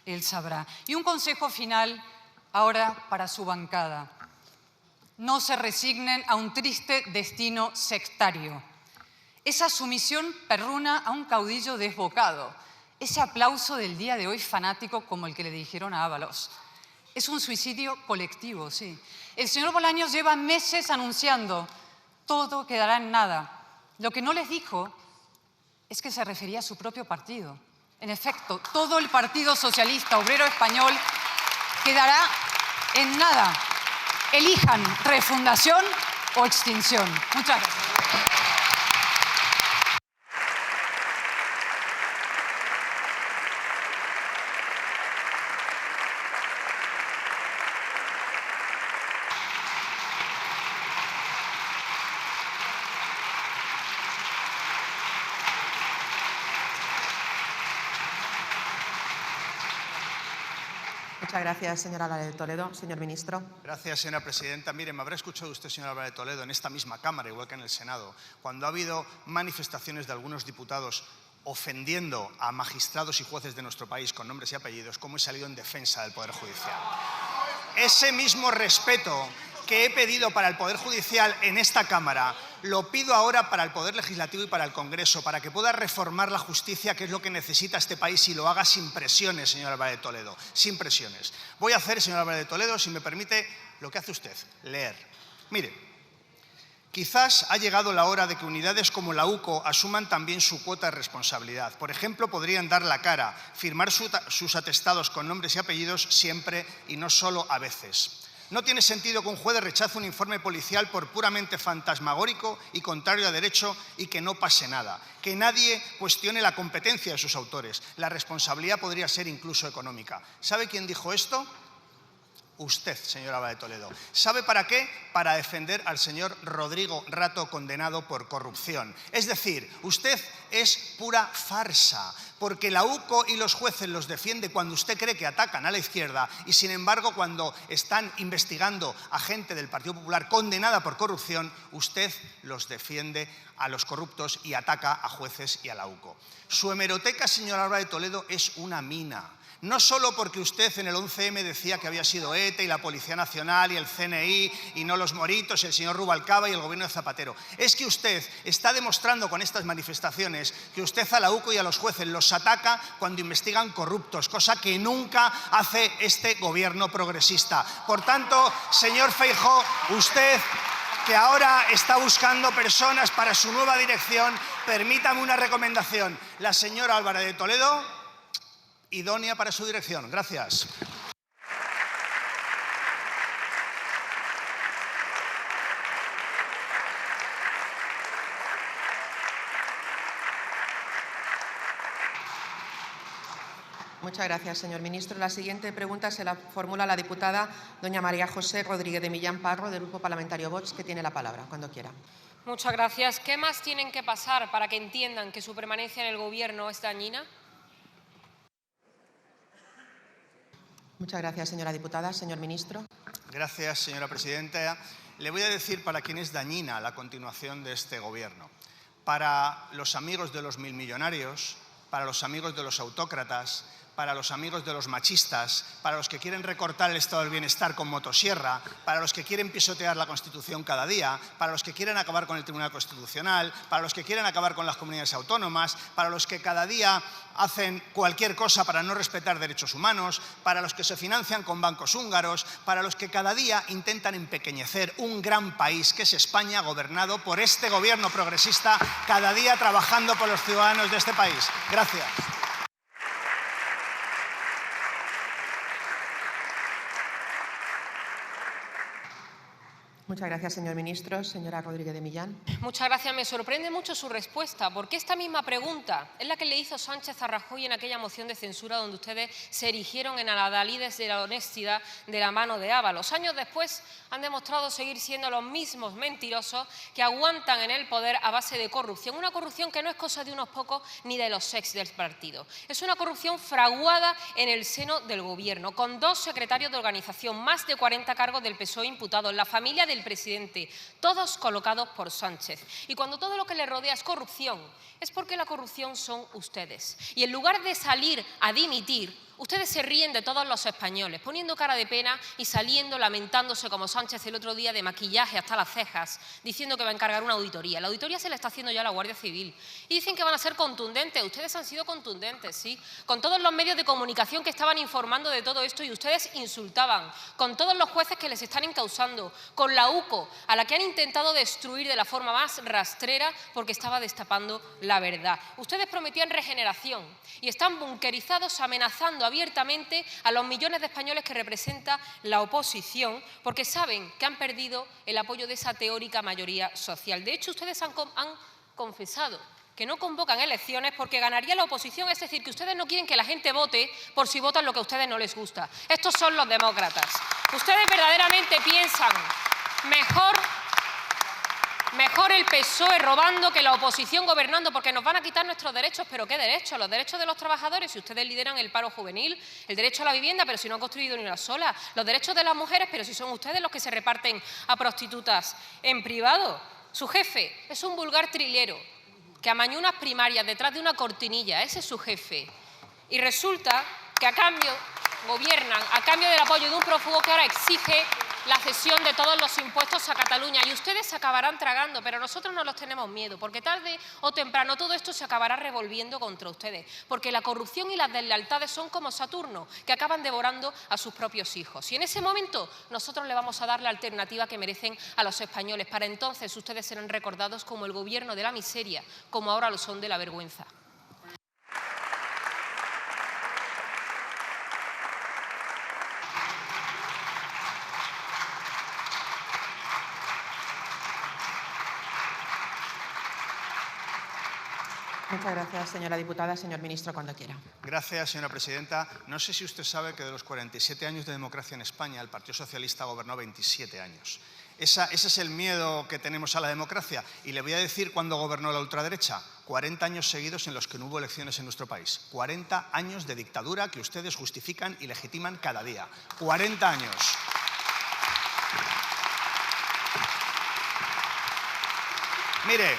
Speaker 10: él sabrá. Y un consejo final ahora para su bancada. No se resignen a un triste destino sectario. Esa sumisión perruna a un caudillo desbocado. Ese aplauso del día de hoy fanático como el que le dijeron a Ábalos. Es un suicidio colectivo, sí. El señor Bolaños lleva meses anunciando todo quedará en nada. Lo que no les dijo es que se refería a su propio partido. En efecto, todo el Partido Socialista Obrero Español quedará en nada. Elijan refundación o extinción. Muchas gracias.
Speaker 1: Muchas gracias, señora Álvarez de Toledo. Señor ministro.
Speaker 9: Gracias, señora presidenta. Mire, me habrá escuchado usted, señora Álvarez de Toledo, en esta misma Cámara, igual que en el Senado, cuando ha habido manifestaciones de algunos diputados ofendiendo a magistrados y jueces de nuestro país con nombres y apellidos, como he salido en defensa del Poder Judicial. Ese mismo respeto que he pedido para el Poder Judicial en esta Cámara, lo pido ahora para el Poder Legislativo y para el Congreso, para que pueda reformar la justicia, que es lo que necesita este país, y lo haga sin presiones, señor Álvarez de Toledo, sin presiones. Voy a hacer, señor Álvarez de Toledo, si me permite, lo que hace usted, leer. Mire, quizás ha llegado la hora de que unidades como la UCO asuman también su cuota de responsabilidad. Por ejemplo, podrían dar la cara, firmar sus atestados con nombres y apellidos siempre y no solo a veces. No tiene sentido que un juez rechace un informe policial por puramente fantasmagórico y contrario a derecho y que no pase nada. Que nadie cuestione la competencia de sus autores. La responsabilidad podría ser incluso económica. ¿Sabe quién dijo esto? Usted, señor Álvarez de Toledo. ¿Sabe para qué? Para defender al señor Rodrigo Rato, condenado por corrupción. Es decir, usted es pura farsa, porque la UCO y los jueces los defiende cuando usted cree que atacan a la izquierda y, sin embargo, cuando están investigando a gente del Partido Popular condenada por corrupción, usted los defiende a los corruptos y ataca a jueces y a la UCO. Su hemeroteca, señor Álvarez de Toledo, es una mina. No solo porque usted en el 11M decía que había sido ETA y la Policía Nacional y el CNI y no los moritos, el señor Rubalcaba y el gobierno de Zapatero. Es que usted está demostrando con estas manifestaciones que usted a la UCO y a los jueces los ataca cuando investigan corruptos, cosa que nunca hace este gobierno progresista. Por tanto, señor Feijóo, usted, que ahora está buscando personas para su nueva dirección, permítame una recomendación. La señora Álvarez de Toledo, idónea para su dirección. Gracias.
Speaker 1: Muchas gracias, señor ministro. La siguiente pregunta se la formula la diputada doña María José Rodríguez de Millán Parro, del Grupo Parlamentario Vox, que tiene la palabra, cuando quiera.
Speaker 11: Muchas gracias. ¿Qué más tienen que pasar para que entiendan que su permanencia en el Gobierno es dañina?
Speaker 1: Muchas gracias, señora diputada. Señor ministro.
Speaker 9: Gracias, señora presidenta. Le voy a decir para quién es dañina la continuación de este gobierno. Para los amigos de los milmillonarios, para los amigos de los autócratas, para los amigos de los machistas, para los que quieren recortar el estado del bienestar con motosierra, para los que quieren pisotear la Constitución cada día, para los que quieren acabar con el Tribunal Constitucional, para los que quieren acabar con las comunidades autónomas, para los que cada día hacen cualquier cosa para no respetar derechos humanos, para los que se financian con bancos húngaros, para los que cada día intentan empequeñecer un gran país que es España, gobernado por este gobierno progresista, cada día trabajando por los ciudadanos de este país. Gracias.
Speaker 1: Muchas gracias, señor ministro. Señora Rodríguez de Millán.
Speaker 11: Muchas gracias. Me sorprende mucho su respuesta, porque esta misma pregunta es la que le hizo Sánchez a Rajoy en aquella moción de censura donde ustedes se erigieron en adalides de la honestidad de la mano de Ábalos. Años después han demostrado seguir siendo los mismos mentirosos que aguantan en el poder a base de corrupción. Una corrupción que no es cosa de unos pocos ni de los ex del partido. Es una corrupción fraguada en el seno del Gobierno, con 2 secretarios de organización, más de 40 cargos del PSOE imputados, la familia del presidente, todos colocados por Sánchez. Y cuando todo lo que le rodea es corrupción, es porque la corrupción son ustedes. Y en lugar de salir a dimitir, ustedes se ríen de todos los españoles, poniendo cara de pena y saliendo lamentándose como Sánchez el otro día de maquillaje hasta las cejas, diciendo que va a encargar una auditoría. La auditoría se la está haciendo ya la Guardia Civil. Y dicen que van a ser contundentes. Ustedes han sido contundentes, sí. Con todos los medios de comunicación que estaban informando de todo esto y ustedes insultaban. Con todos los jueces que les están encausando. Con la UCO, a la que han intentado destruir de la forma más rastrera porque estaba destapando la verdad. Ustedes prometían regeneración y están bunkerizados amenazando abiertamente a los millones de españoles que representa la oposición porque saben que han perdido el apoyo de esa teórica mayoría social. De hecho, ustedes han confesado que no convocan elecciones porque ganaría la oposición, es decir, que ustedes no quieren que la gente vote por si votan lo que a ustedes no les gusta. Estos son los demócratas. Ustedes verdaderamente piensan mejor el PSOE robando que la oposición gobernando, porque nos van a quitar nuestros derechos. ¿Pero qué derechos? Los derechos de los trabajadores, si ustedes lideran el paro juvenil, el derecho a la vivienda, pero si no han construido ni una sola, los derechos de las mujeres, pero si son ustedes los que se reparten a prostitutas en privado. Su jefe es un vulgar trilero, que amañó unas primarias detrás de una cortinilla, ese es su jefe, y resulta que a cambio gobiernan, a cambio del apoyo de un prófugo que ahora exige la cesión de todos los impuestos a Cataluña. Y ustedes se acabarán tragando, pero nosotros no los tenemos miedo, porque tarde o temprano todo esto se acabará revolviendo contra ustedes, porque la corrupción y las deslealtades son como Saturno, que acaban devorando a sus propios hijos. Y en ese momento nosotros le vamos a dar la alternativa que merecen a los españoles. Para entonces ustedes serán recordados como el gobierno de la miseria, como ahora lo son de la vergüenza.
Speaker 1: Muchas gracias, señora diputada. Señor ministro, cuando quiera.
Speaker 9: Gracias, señora presidenta. No sé si usted sabe que de los 47 años de democracia en España, el Partido Socialista gobernó 27 años. Ese es el miedo que tenemos a la democracia. Y le voy a decir cuándo gobernó la ultraderecha. 40 años seguidos en los que no hubo elecciones en nuestro país. 40 años de dictadura que ustedes justifican y legitiman cada día. 40 años. Mire,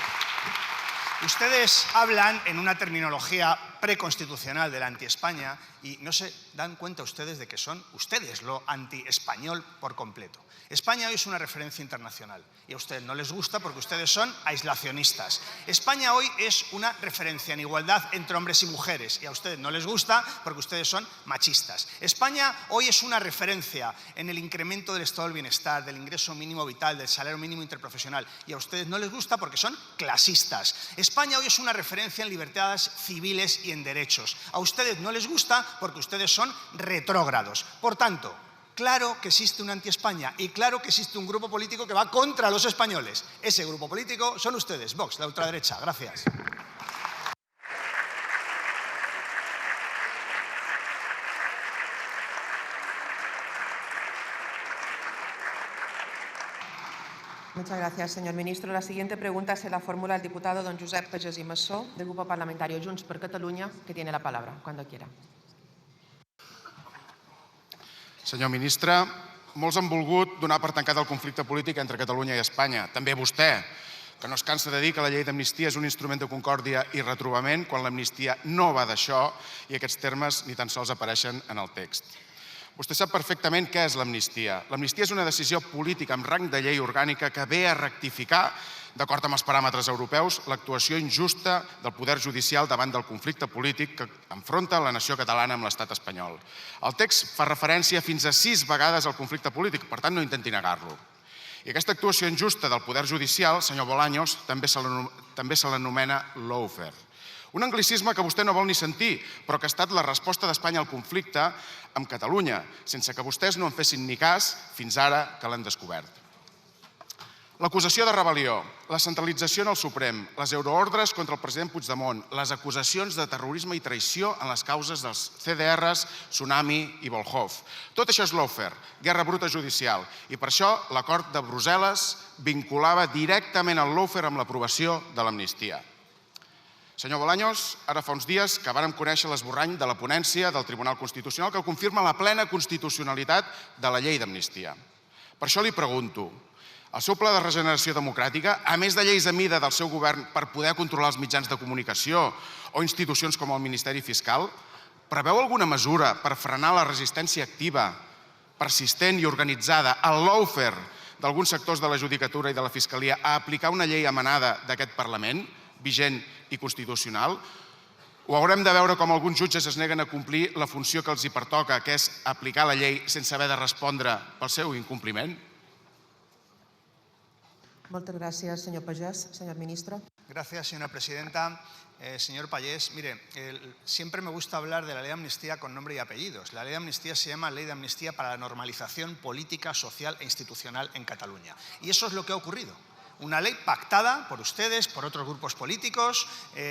Speaker 9: ustedes hablan en una terminología preconstitucional de la anti-España y no se dan cuenta ustedes de que son ustedes lo anti-español por completo. España hoy es una referencia internacional y a ustedes no les gusta porque ustedes son aislacionistas. España hoy es una referencia en igualdad entre hombres y mujeres y a ustedes no les gusta porque ustedes son machistas. España hoy es una referencia en el incremento del estado del bienestar, del ingreso mínimo vital, del salario mínimo interprofesional y a ustedes no les gusta porque son clasistas. España hoy es una referencia en libertades civiles y en derechos. A ustedes no les gusta porque ustedes son retrógrados. Por tanto, claro que existe una anti-España y claro que existe un grupo político que va contra los españoles. Ese grupo político son ustedes, Vox, la ultraderecha. Gracias.
Speaker 1: Muchas gracias, señor ministro. La siguiente pregunta se la formula el diputado don Josep Pagès i Massó, del Grupo Parlamentario Junts per Catalunya, que tiene la palabra, cuando quiera.
Speaker 12: Senyor ministre, molts han volgut donar per tancat el conflicte polític entre Catalunya i Espanya. També vostè, que no es cansa de dir que la llei d'amnistia és un instrument de concòrdia i retrobament quan l'amnistia no va d'això i aquests termes ni tan sols apareixen en el text. Vostè sap perfectament què és l'amnistia. L'amnistia és una decisió política amb rang de llei orgànica que ve a rectificar, d'acord amb els paràmetres europeus, l'actuació injusta del poder judicial davant del conflicte polític que enfronta la nació catalana amb l'estat espanyol. El text fa referència fins a 6 vegades al conflicte polític, per tant no intenti negar-lo. I aquesta actuació injusta del poder judicial, senyor Bolaños, també se l'anomena lawfare. Un anglicisme que vostè no vol ni sentir, però que ha estat la resposta d'Espanya al conflicte amb Catalunya, sense que vostès no en fessin ni cas fins ara que l'han descobert. L'acusació de rebel·lió, la centralització en el Suprem, les euroordres contra el president Puigdemont, les acusacions de terrorisme i traïció en les causes dels CDRs, Tsunami i Volhov. Tot això és lawfare, guerra bruta judicial, i per això l'acord de Brussel·les vinculava directament el lawfare amb l'aprovació de l'amnistia. Senyor Bolaños, ara fa uns dies que vàrem conèixer l'esborrany de la ponència del Tribunal Constitucional que confirma la plena constitucionalitat de la llei d'amnistia. Per això li pregunto, el seu pla de regeneració democràtica, a més de lleis a mida del seu govern per poder controlar els mitjans de comunicació o institucions com el Ministeri Fiscal, preveu alguna mesura per frenar la resistència activa, persistent i organitzada al lawfare d'alguns sectors de la judicatura i de la Fiscalia a aplicar una llei emanada d'aquest Parlament, vigent i constitucional, o haurem de veure com alguns jutges es neguen a complir la funció que els hi pertoca, que és aplicar la llei sense haver de respondre pel seu incompliment?
Speaker 1: Muchas gracias, señor Pagès. Señor ministro.
Speaker 9: Gracias, señora presidenta. Señor Pagès, mire, siempre me gusta hablar de la ley de amnistía con nombre y apellidos. La ley de amnistía se llama Ley de Amnistía para la Normalización Política, Social e Institucional en Cataluña. Y eso es lo que ha ocurrido. Una ley pactada por ustedes, por otros grupos políticos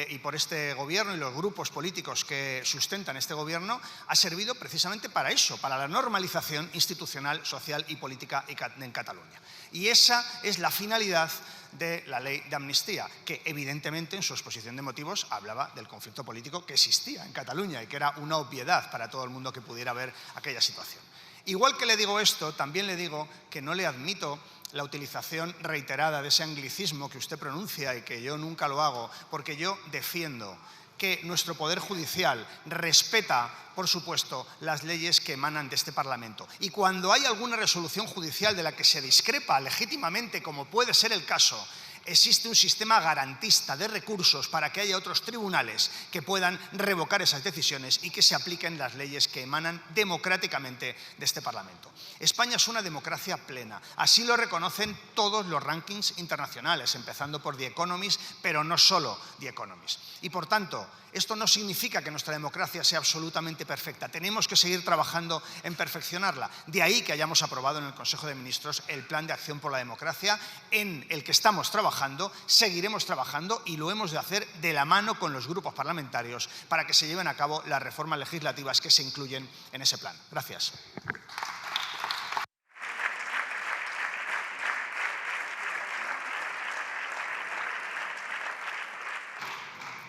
Speaker 9: y por este gobierno y los grupos políticos que sustentan este gobierno, ha servido precisamente para eso, para la normalización institucional, social y política en Cataluña. Y esa es la finalidad de la ley de amnistía, que evidentemente en su exposición de motivos hablaba del conflicto político que existía en Cataluña y que era una obviedad para todo el mundo que pudiera ver aquella situación. Igual que le digo esto, también le digo que no le admito la utilización reiterada de ese anglicismo que usted pronuncia y que yo nunca lo hago, porque yo defiendo que nuestro Poder Judicial respeta, por supuesto, las leyes que emanan de este Parlamento. Y cuando hay alguna resolución judicial de la que se discrepa legítimamente, como puede ser el caso, existe un sistema garantista de recursos para que haya otros tribunales que puedan revocar esas decisiones y que se apliquen las leyes que emanan democráticamente de este Parlamento. España es una democracia plena, así lo reconocen todos los rankings internacionales, empezando por The Economist, pero no solo The Economist. Y por tanto, esto no significa que nuestra democracia sea absolutamente perfecta. Tenemos que seguir trabajando en perfeccionarla. De ahí que hayamos aprobado en el Consejo de Ministros el Plan de Acción por la Democracia, en el que estamos trabajando, seguiremos trabajando y lo hemos de hacer de la mano con los grupos parlamentarios para que se lleven a cabo las reformas legislativas que se incluyen en ese plan. Gracias.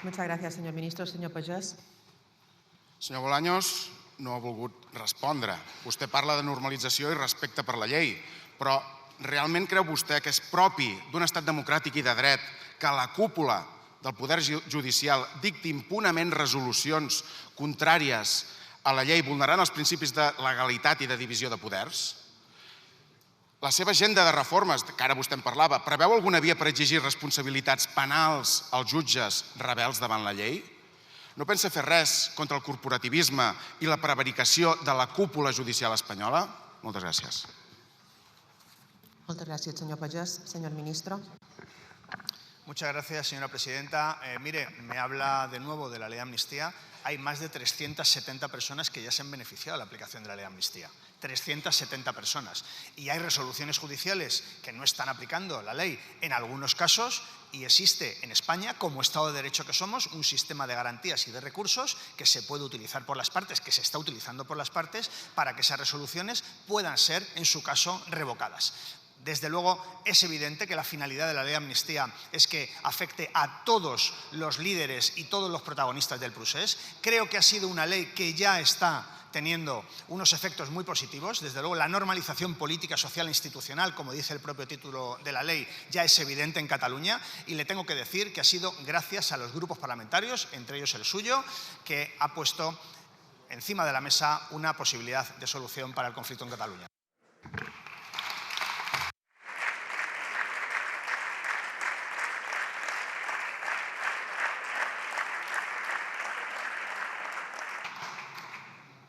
Speaker 1: Muchas gracias, señor ministro. Senyor Pagès.
Speaker 12: Senyor Bolaños no ha volgut respondre. Vostè parla de normalització i respecte per la llei, però realment creu vostè que és propi d'un estat democràtic i de dret que la cúpula del Poder Judicial dicti impunement resolucions contràries a la llei, vulnerant els principis de legalitat i de divisió de poders? La seva agenda de reformes, que ara vostè en parlava, preveu alguna via per exigir responsabilitats penals als jutges rebels davant la llei? No pensa fer res contra el corporativisme i la prevaricació de la cúpula judicial espanyola? Moltes gràcies.
Speaker 1: Moltes gràcies, senyor Pagès. Senyor ministro.
Speaker 9: Muchas gracias, señora presidenta. Mire, me habla de nuevo de la ley de amnistía. Hay más de 370 personas que ya se han beneficiado de la aplicación de la ley de amnistía. 370 personas. Y hay resoluciones judiciales que no están aplicando la ley en algunos casos y existe en España, como Estado de Derecho que somos, un sistema de garantías y de recursos que se puede utilizar por las partes, que se está utilizando por las partes, para que esas resoluciones puedan ser, en su caso, revocadas. Desde luego, es evidente que la finalidad de la ley de amnistía es que afecte a todos los líderes y todos los protagonistas del procés. Creo que ha sido una ley que ya está teniendo unos efectos muy positivos. Desde luego, la normalización política, social e institucional, como dice el propio título de la ley, ya es evidente en Cataluña. Y le tengo que decir que ha sido gracias a los grupos parlamentarios, entre ellos el suyo, que ha puesto encima de la mesa una posibilidad de solución para el conflicto en Cataluña.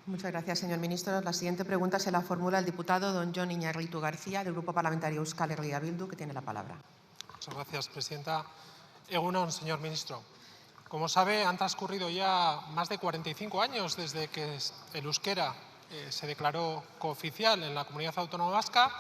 Speaker 1: Muchas gracias, señor ministro. La siguiente pregunta se la formula el diputado don Jon Iñárritu García, del Grupo Parlamentario Euskal Herria Bildu, que tiene la palabra.
Speaker 13: Muchas gracias, presidenta. Egun on, señor ministro. Como sabe, han transcurrido ya más de 45 años desde que el euskera se declaró cooficial en la Comunidad Autónoma Vasca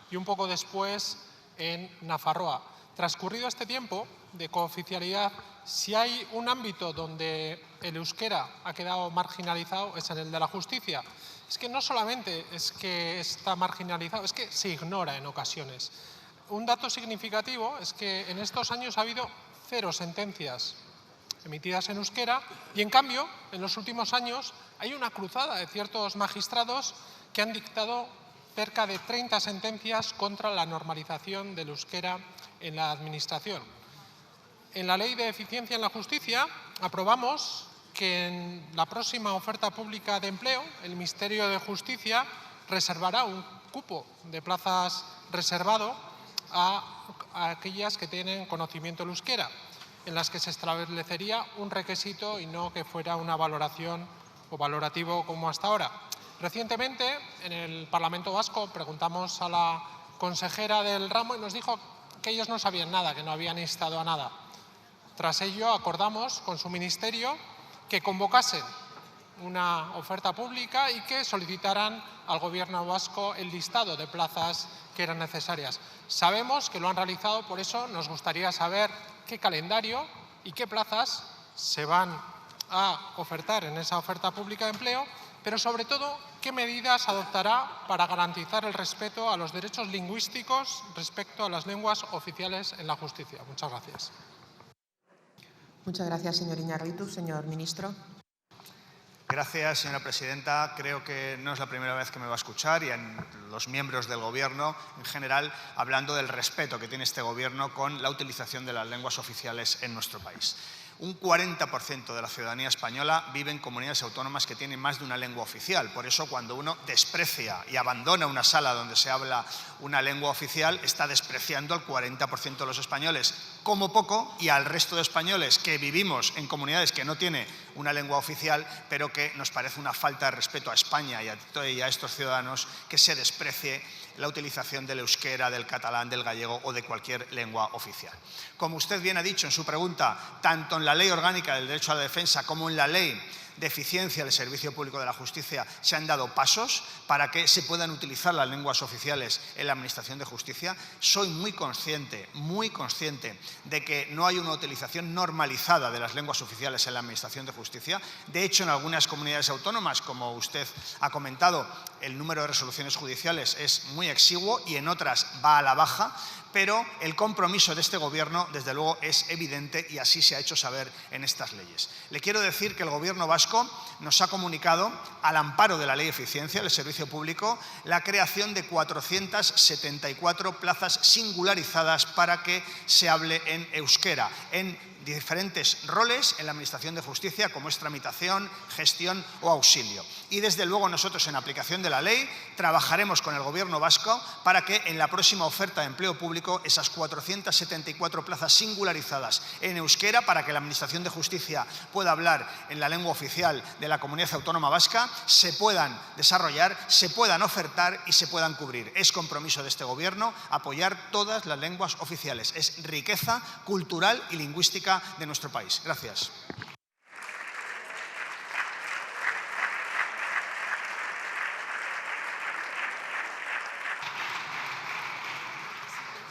Speaker 13: y un poco después en Nafarroa. Transcurrido este tiempo de cooficialidad, si hay un ámbito donde el euskera ha quedado marginalizado es en el de la justicia. Es que no solamente es que está marginalizado, es que se ignora en ocasiones. Un dato significativo es que en estos años ha habido 0 sentencias emitidas en euskera y en cambio en los últimos años hay una cruzada de ciertos magistrados que han dictado cerca de 30 sentencias contra la normalización del euskera en la administración. En la Ley de Eficiencia en la Justicia aprobamos que en la próxima oferta pública de empleo el Ministerio de Justicia reservará un cupo de plazas reservado a aquellas que tienen conocimiento del euskera, en las que se establecería un requisito y no que fuera una valoración o valorativo como hasta ahora. Recientemente, en el Parlamento Vasco, preguntamos a la consejera del ramo y nos dijo que ellos no sabían nada, que no habían instado a nada. Tras ello, acordamos con su ministerio que convocasen una oferta pública y que solicitaran al Gobierno vasco el listado de plazas que eran necesarias. Sabemos que lo han realizado, por eso nos gustaría saber qué calendario y qué plazas se van a ofertar en esa oferta pública de empleo, pero sobre todo, qué medidas adoptará para garantizar el respeto a los derechos lingüísticos respecto a las lenguas oficiales en la justicia. Muchas gracias.
Speaker 1: Muchas gracias, señor Iñárritu. Señor ministro.
Speaker 9: Gracias, señora presidenta. Creo que no es la primera vez que me va a escuchar y en los miembros del Gobierno en general hablando del respeto que tiene este Gobierno con la utilización de las lenguas oficiales en nuestro país. Un 40% de la ciudadanía española vive en comunidades autónomas que tienen más de una lengua oficial. Por eso, cuando uno desprecia y abandona una sala donde se habla una lengua oficial, está despreciando al 40% de los españoles, como poco, y al resto de españoles que vivimos en comunidades que no tienen una lengua oficial, pero que nos parece una falta de respeto a España y a estos ciudadanos que se desprecie la utilización del euskera, del catalán, del gallego o de cualquier lengua oficial. Como usted bien ha dicho en su pregunta, tanto en la Ley Orgánica del Derecho a la Defensa como en la Ley de Eficiencia del Servicio Público de la Justicia se han dado pasos para que se puedan utilizar las lenguas oficiales en la Administración de Justicia. Soy muy consciente de que no hay una utilización normalizada de las lenguas oficiales en la Administración de Justicia. De hecho, en algunas comunidades autónomas, como usted ha comentado, el número de resoluciones judiciales es muy exiguo y en otras va a la baja. Pero el compromiso de este Gobierno, desde luego, es evidente y así se ha hecho saber en estas leyes. Le quiero decir que el Gobierno vasco nos ha comunicado, al amparo de la Ley de Eficiencia del Servicio Público, la creación de 474 plazas singularizadas para que se hable en euskera, en diferentes roles en la Administración de Justicia, como es tramitación, gestión o auxilio. Y desde luego nosotros, en aplicación de la ley, trabajaremos con el Gobierno vasco para que en la próxima oferta de empleo público esas 474 plazas singularizadas en euskera, para que la Administración de Justicia pueda hablar en la lengua oficial de la Comunidad Autónoma Vasca, se puedan desarrollar, se puedan ofertar y se puedan cubrir. Es compromiso de este Gobierno apoyar todas las lenguas oficiales. Es riqueza cultural y lingüística de nuestro país. Gracias.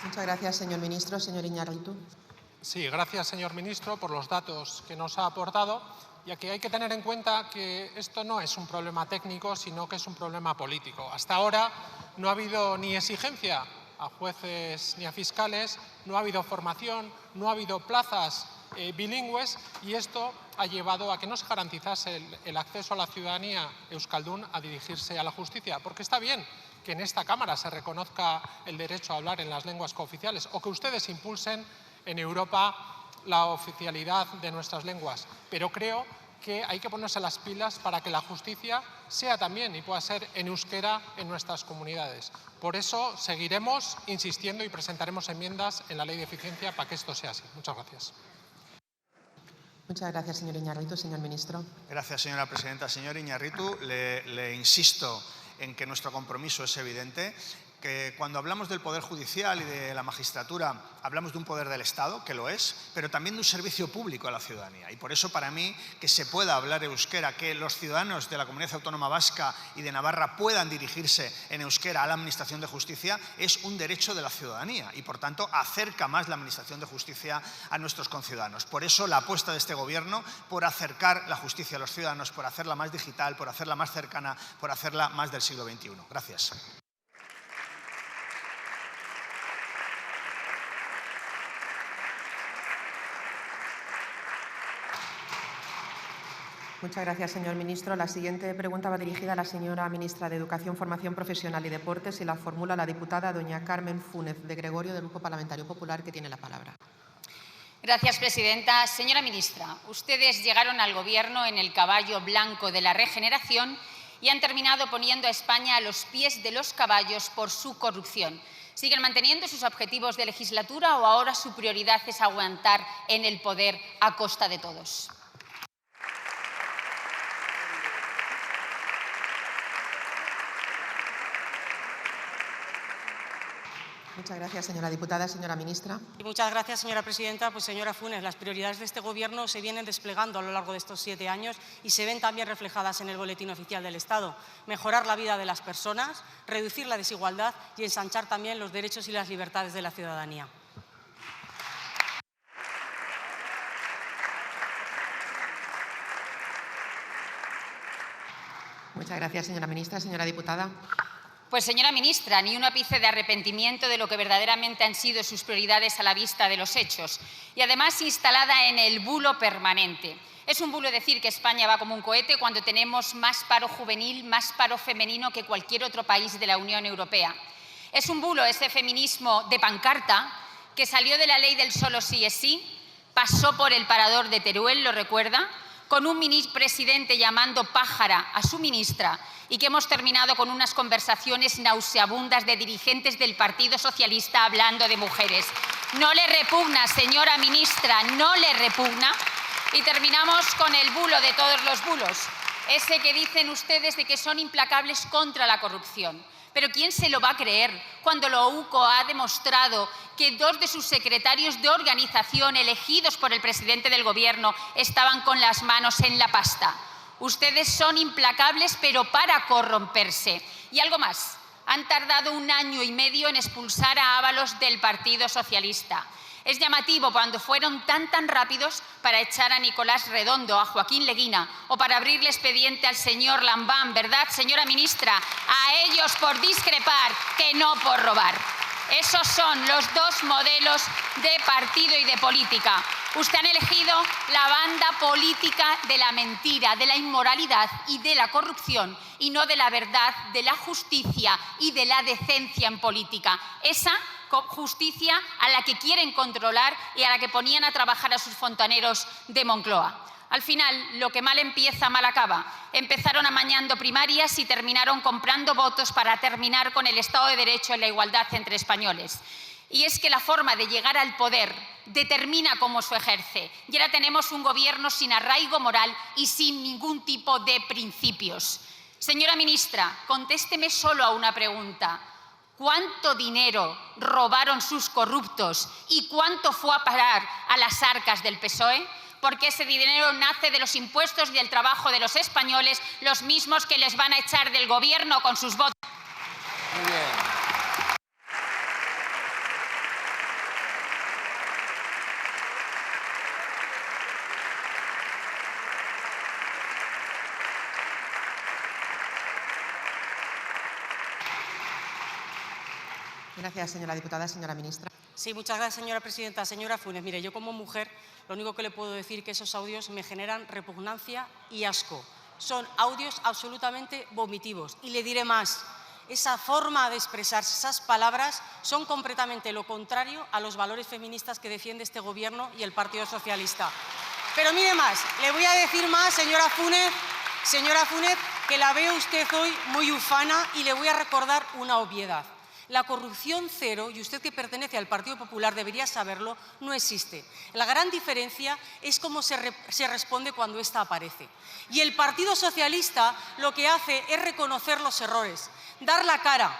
Speaker 1: Muchas gracias, señor ministro. Señor Iñárritu.
Speaker 13: Sí, gracias, señor ministro, por los datos que nos ha aportado, ya que hay que tener en cuenta que esto no es un problema técnico, sino que es un problema político. Hasta ahora no ha habido ni exigencia a jueces ni a fiscales, no ha habido formación, no ha habido plazas bilingües y esto ha llevado a que no se garantizase el acceso a la ciudadanía euskaldun a dirigirse a la justicia. Porque está bien que en esta Cámara se reconozca el derecho a hablar en las lenguas cooficiales o que ustedes impulsen en Europa la oficialidad de nuestras lenguas, pero creo que hay que ponerse las pilas para que la justicia sea también y pueda ser en euskera en nuestras comunidades. Por eso seguiremos insistiendo y presentaremos enmiendas en la Ley de Eficiencia para que esto sea así. Muchas gracias.
Speaker 1: Muchas gracias, señor Iñárritu. Señor ministro.
Speaker 9: Gracias, señora presidenta. Señor Iñárritu, le insisto en que nuestro compromiso es evidente, que cuando hablamos del Poder Judicial y de la magistratura hablamos de un poder del Estado, que lo es, pero también de un servicio público a la ciudadanía. Y por eso, para mí, que se pueda hablar euskera, que los ciudadanos de la Comunidad Autónoma Vasca y de Navarra puedan dirigirse en euskera a la Administración de Justicia, es un derecho de la ciudadanía y, por tanto, acerca más la Administración de Justicia a nuestros conciudadanos. Por eso, la apuesta de este Gobierno por acercar la justicia a los ciudadanos, por hacerla más digital, por hacerla más cercana, por hacerla más del siglo XXI. Gracias.
Speaker 1: Muchas gracias, señor ministro. La siguiente pregunta va dirigida a la señora ministra de Educación, Formación Profesional y Deportes y la formula la diputada doña Carmen Fúnez de Gregorio, del Grupo Parlamentario Popular, que tiene la palabra.
Speaker 6: Gracias, presidenta. Señora ministra, ustedes llegaron al Gobierno en el caballo blanco de la regeneración y han terminado poniendo a España a los pies de los caballos por su corrupción. ¿Siguen manteniendo sus objetivos de legislatura o ahora su prioridad es aguantar en el poder a costa de todos?
Speaker 1: Muchas gracias, señora diputada. Señora ministra.
Speaker 14: Y muchas gracias, señora presidenta. Pues, señora Funes, las prioridades de este Gobierno se vienen desplegando a lo largo de estos 7 años y se ven también reflejadas en el Boletín Oficial del Estado. Mejorar la vida de las personas, reducir la desigualdad y ensanchar también los derechos y las libertades de la ciudadanía.
Speaker 1: Muchas gracias, señora ministra. Señora diputada.
Speaker 15: Pues, señora ministra, ni un ápice de arrepentimiento de lo que verdaderamente han sido sus prioridades a la vista de los hechos. Y además instalada en el bulo permanente. Es un bulo decir que España va como un cohete cuando tenemos más paro juvenil, más paro femenino que cualquier otro país de la Unión Europea. Es un bulo ese feminismo de pancarta que salió de la ley del solo sí es sí, pasó por el parador de Teruel, ¿lo recuerda?, con un presidente llamando pájara a su ministra y que hemos terminado con unas conversaciones nauseabundas de dirigentes del Partido Socialista hablando de mujeres. ¿No le repugna, señora ministra, no le repugna? Y terminamos con el bulo de todos los bulos, ese que dicen ustedes de que son implacables contra la corrupción. Pero ¿quién se lo va a creer cuando la UCO ha demostrado que 2 de sus secretarios de organización elegidos por el presidente del Gobierno estaban con las manos en la pasta? Ustedes son implacables, pero para corromperse. Y algo más, han tardado 1 año y medio en expulsar a Ábalos del Partido Socialista. Es llamativo cuando fueron tan rápidos para echar a Nicolás Redondo, a Joaquín Leguina o para abrirle expediente al señor Lambán, ¿verdad, señora ministra? A ellos por discrepar, que no por robar. Esos son los 2 modelos de partido y de política. Usted ha elegido la banda política de la mentira, de la inmoralidad y de la corrupción, y no de la verdad, de la justicia y de la decencia en política. Esa justicia a la que quieren controlar y a la que ponían a trabajar a sus fontaneros de Moncloa. Al final, lo que mal empieza, mal acaba. Empezaron amañando primarias y terminaron comprando votos para terminar con el Estado de Derecho y la igualdad entre españoles. Y es que la forma de llegar al poder determina cómo se ejerce. Y ahora tenemos un gobierno sin arraigo moral y sin ningún tipo de principios. Señora ministra, contésteme solo a una pregunta. ¿Cuánto dinero robaron sus corruptos y cuánto fue a parar a las arcas del PSOE? Porque ese dinero nace de los impuestos y del trabajo de los españoles, los mismos que les van a echar del gobierno con sus votos.
Speaker 4: Muy bien.
Speaker 1: Gracias, señora diputada. Señora ministra.
Speaker 14: Sí, muchas gracias, señora presidenta. Señora Funes, mire, yo como mujer lo único que le puedo decir es que esos audios me generan repugnancia y asco. Son audios absolutamente vomitivos. Y le diré más, esa forma de expresarse, esas palabras, son completamente lo contrario a los valores feministas que defiende este Gobierno y el Partido Socialista. Pero mire más, le voy a decir más, señora Funes, que la veo usted hoy muy ufana y le voy a recordar una obviedad. La corrupción cero, y usted que pertenece al Partido Popular debería saberlo, no existe. La gran diferencia es cómo se responde cuando ésta aparece. Y el Partido Socialista lo que hace es reconocer los errores, dar la cara,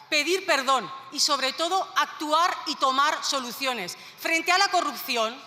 Speaker 14: pedir perdón y, sobre todo, actuar y tomar soluciones. Frente a la corrupción,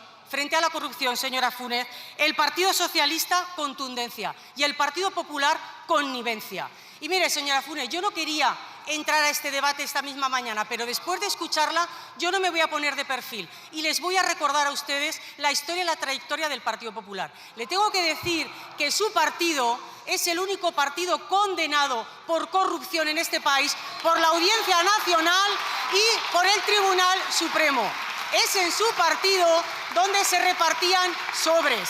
Speaker 14: señora Funes, el Partido Socialista, contundencia, y el Partido Popular, connivencia. Y mire, señora Funes, yo no quería entrar a este debate esta misma mañana, pero después de escucharla yo no me voy a poner de perfil y les voy a recordar a ustedes la historia y la trayectoria del Partido Popular. Le tengo que decir que su partido es el único partido condenado por corrupción en este país por la Audiencia Nacional y por el Tribunal Supremo. Es en su partido donde se repartían sobres.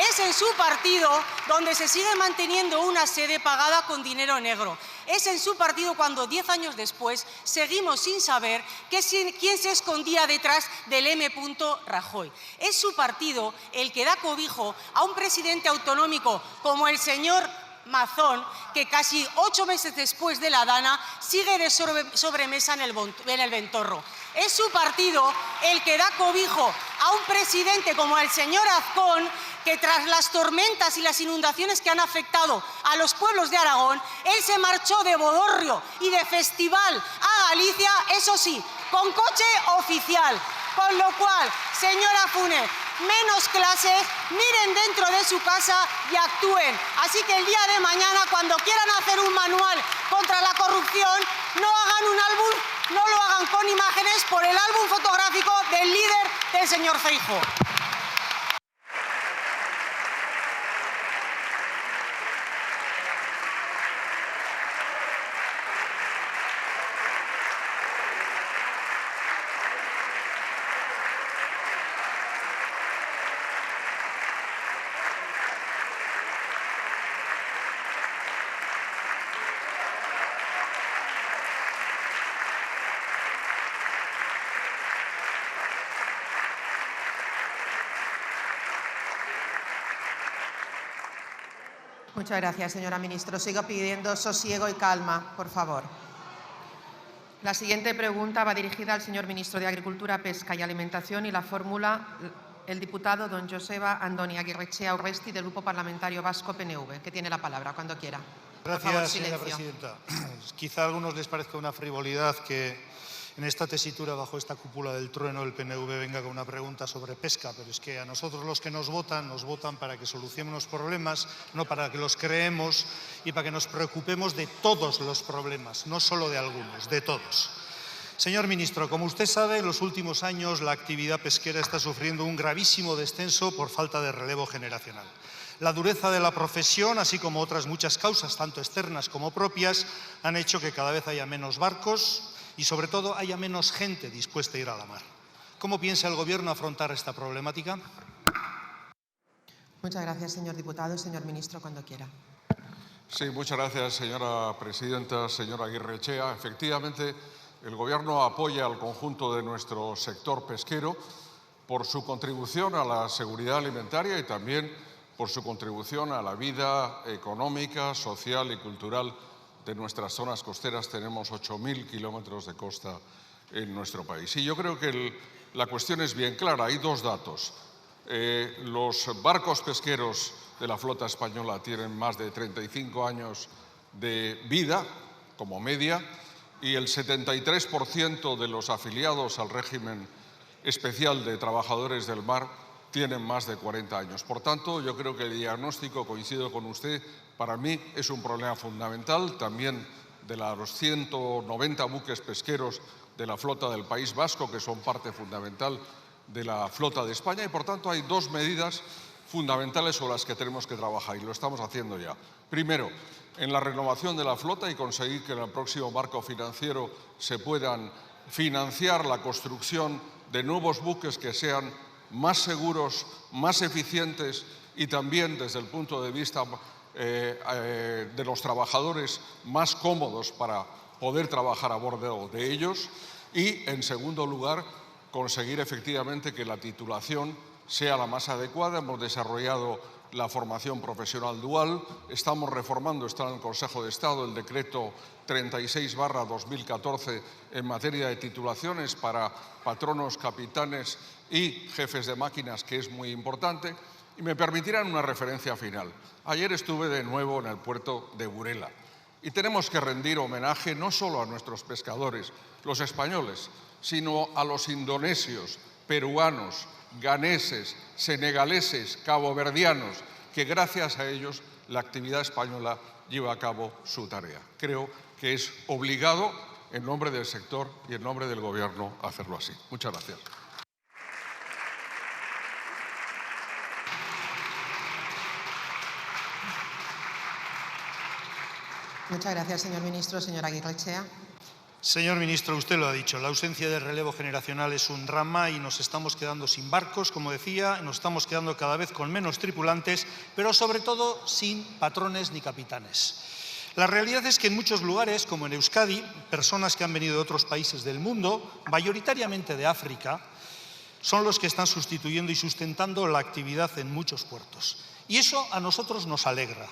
Speaker 14: Es en su partido donde se sigue manteniendo una sede pagada con dinero negro. Es en su partido cuando 10 años después seguimos sin saber quién se escondía detrás del M. Rajoy. Es su partido el que da cobijo a un presidente autonómico como el señor Mazón, que casi 8 meses después de la Dana sigue de sobremesa en el Ventorro. Es su partido el que da cobijo a un presidente como el señor Azcón, que tras las tormentas y las inundaciones que han afectado a los pueblos de Aragón, él se marchó de bodorrio y de festival a Galicia, eso sí, con coche oficial. Con lo cual, señora Funes, menos clases, miren dentro de su casa y actúen. Así que el día de mañana, cuando quieran hacer un manual contra la corrupción, no hagan un álbum, no lo hagan con imágenes por el álbum fotográfico del líder del señor Feijóo.
Speaker 1: Muchas gracias, señora ministra. Sigo pidiendo sosiego y calma, por favor. La siguiente pregunta va dirigida al señor ministro de Agricultura, Pesca y Alimentación y la fórmula el diputado don Joseba Andoni Aguirrechea Urresti del Grupo Parlamentario Vasco PNV, que tiene la palabra cuando quiera. Por favor,
Speaker 16: Gracias, señora
Speaker 1: silencio.
Speaker 16: presidenta. Quizá a algunos les parezca una frivolidad que en esta tesitura, bajo esta cúpula del trueno, el PNV venga con una pregunta sobre pesca, pero es que a nosotros los que nos votan para que solucionemos problemas, no para que los creemos y para que nos preocupemos de todos los problemas, no solo de algunos, de todos. Señor ministro, como usted sabe, en los últimos años la actividad pesquera está sufriendo un gravísimo descenso por falta de relevo generacional. La dureza de la profesión, así como otras muchas causas, tanto externas como propias, han hecho que cada vez haya menos barcos y, sobre todo, haya menos gente dispuesta a ir a la mar. ¿Cómo piensa el Gobierno afrontar esta problemática?
Speaker 1: Muchas gracias, señor diputado. Señor ministro, cuando quiera.
Speaker 17: Sí, muchas gracias, señora presidenta, señora Aguirrechea. Efectivamente, el Gobierno apoya al conjunto de nuestro sector pesquero por su contribución a la seguridad alimentaria y también por su contribución a la vida económica, social y cultural de nuestras zonas costeras. Tenemos 8.000 kilómetros de costa en nuestro país. Y yo creo que la cuestión es bien clara. Hay dos datos. Los barcos pesqueros de la flota española tienen más de 35 años de vida, como media, y el 73% de los afiliados al régimen especial de trabajadores del mar tienen más de 40 años. Por tanto, yo creo que el diagnóstico, coincido con usted, para mí es un problema fundamental también de los 190 buques pesqueros de la flota del País Vasco, que son parte fundamental de la flota de España, y por tanto hay dos medidas fundamentales sobre las que tenemos que trabajar y lo estamos haciendo ya. Primero, en la renovación de la flota y conseguir que en el próximo marco financiero se puedan financiar la construcción de nuevos buques que sean más seguros, más eficientes y también desde el punto de vista de los trabajadores más cómodos para poder trabajar a bordo de ellos. Y, en segundo lugar, conseguir efectivamente que la titulación sea la más adecuada. Hemos desarrollado la formación profesional dual, estamos reformando, está en el Consejo de Estado, el decreto 36/2014 en materia de titulaciones para patronos, capitanes y jefes de máquinas, que es muy importante. Y me permitirán una referencia final. Ayer estuve de nuevo en el puerto de Burela y tenemos que rendir homenaje no solo a nuestros pescadores, los españoles, sino a los indonesios, peruanos, ganeses, senegaleses, caboverdianos, que gracias a ellos la actividad española lleva a cabo su tarea. Creo que es obligado, en nombre del sector y en nombre del Gobierno, hacerlo así. Muchas gracias.
Speaker 1: Muchas gracias, señor ministro. Señora Aguirrechea.
Speaker 16: Señor ministro, usted lo ha dicho, la ausencia de relevo generacional es un drama y nos estamos quedando sin barcos, como decía, nos estamos quedando cada vez con menos tripulantes, pero sobre todo sin patrones ni capitanes. La realidad es que en muchos lugares, como en Euskadi, personas que han venido de otros países del mundo, mayoritariamente de África, son los que están sustituyendo y sustentando la actividad en muchos puertos. Y eso a nosotros nos alegra.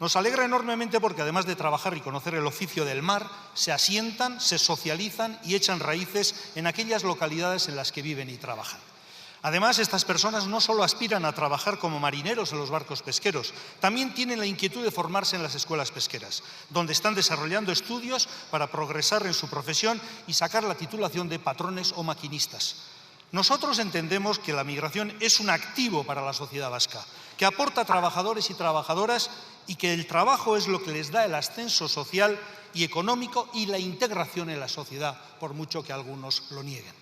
Speaker 16: Nos alegra enormemente porque, además de trabajar y conocer el oficio del mar, se asientan, se socializan y echan raíces en aquellas localidades en las que viven y trabajan. Además, estas personas no solo aspiran a trabajar como marineros en los barcos pesqueros, también tienen la inquietud de formarse en las escuelas pesqueras, donde están desarrollando estudios para progresar en su profesión y sacar la titulación de patrones o maquinistas. Nosotros entendemos que la migración es un activo para la sociedad vasca, que aporta trabajadores y trabajadoras y que el trabajo es lo que les da el ascenso social y económico y la integración en la sociedad, por mucho que algunos lo nieguen.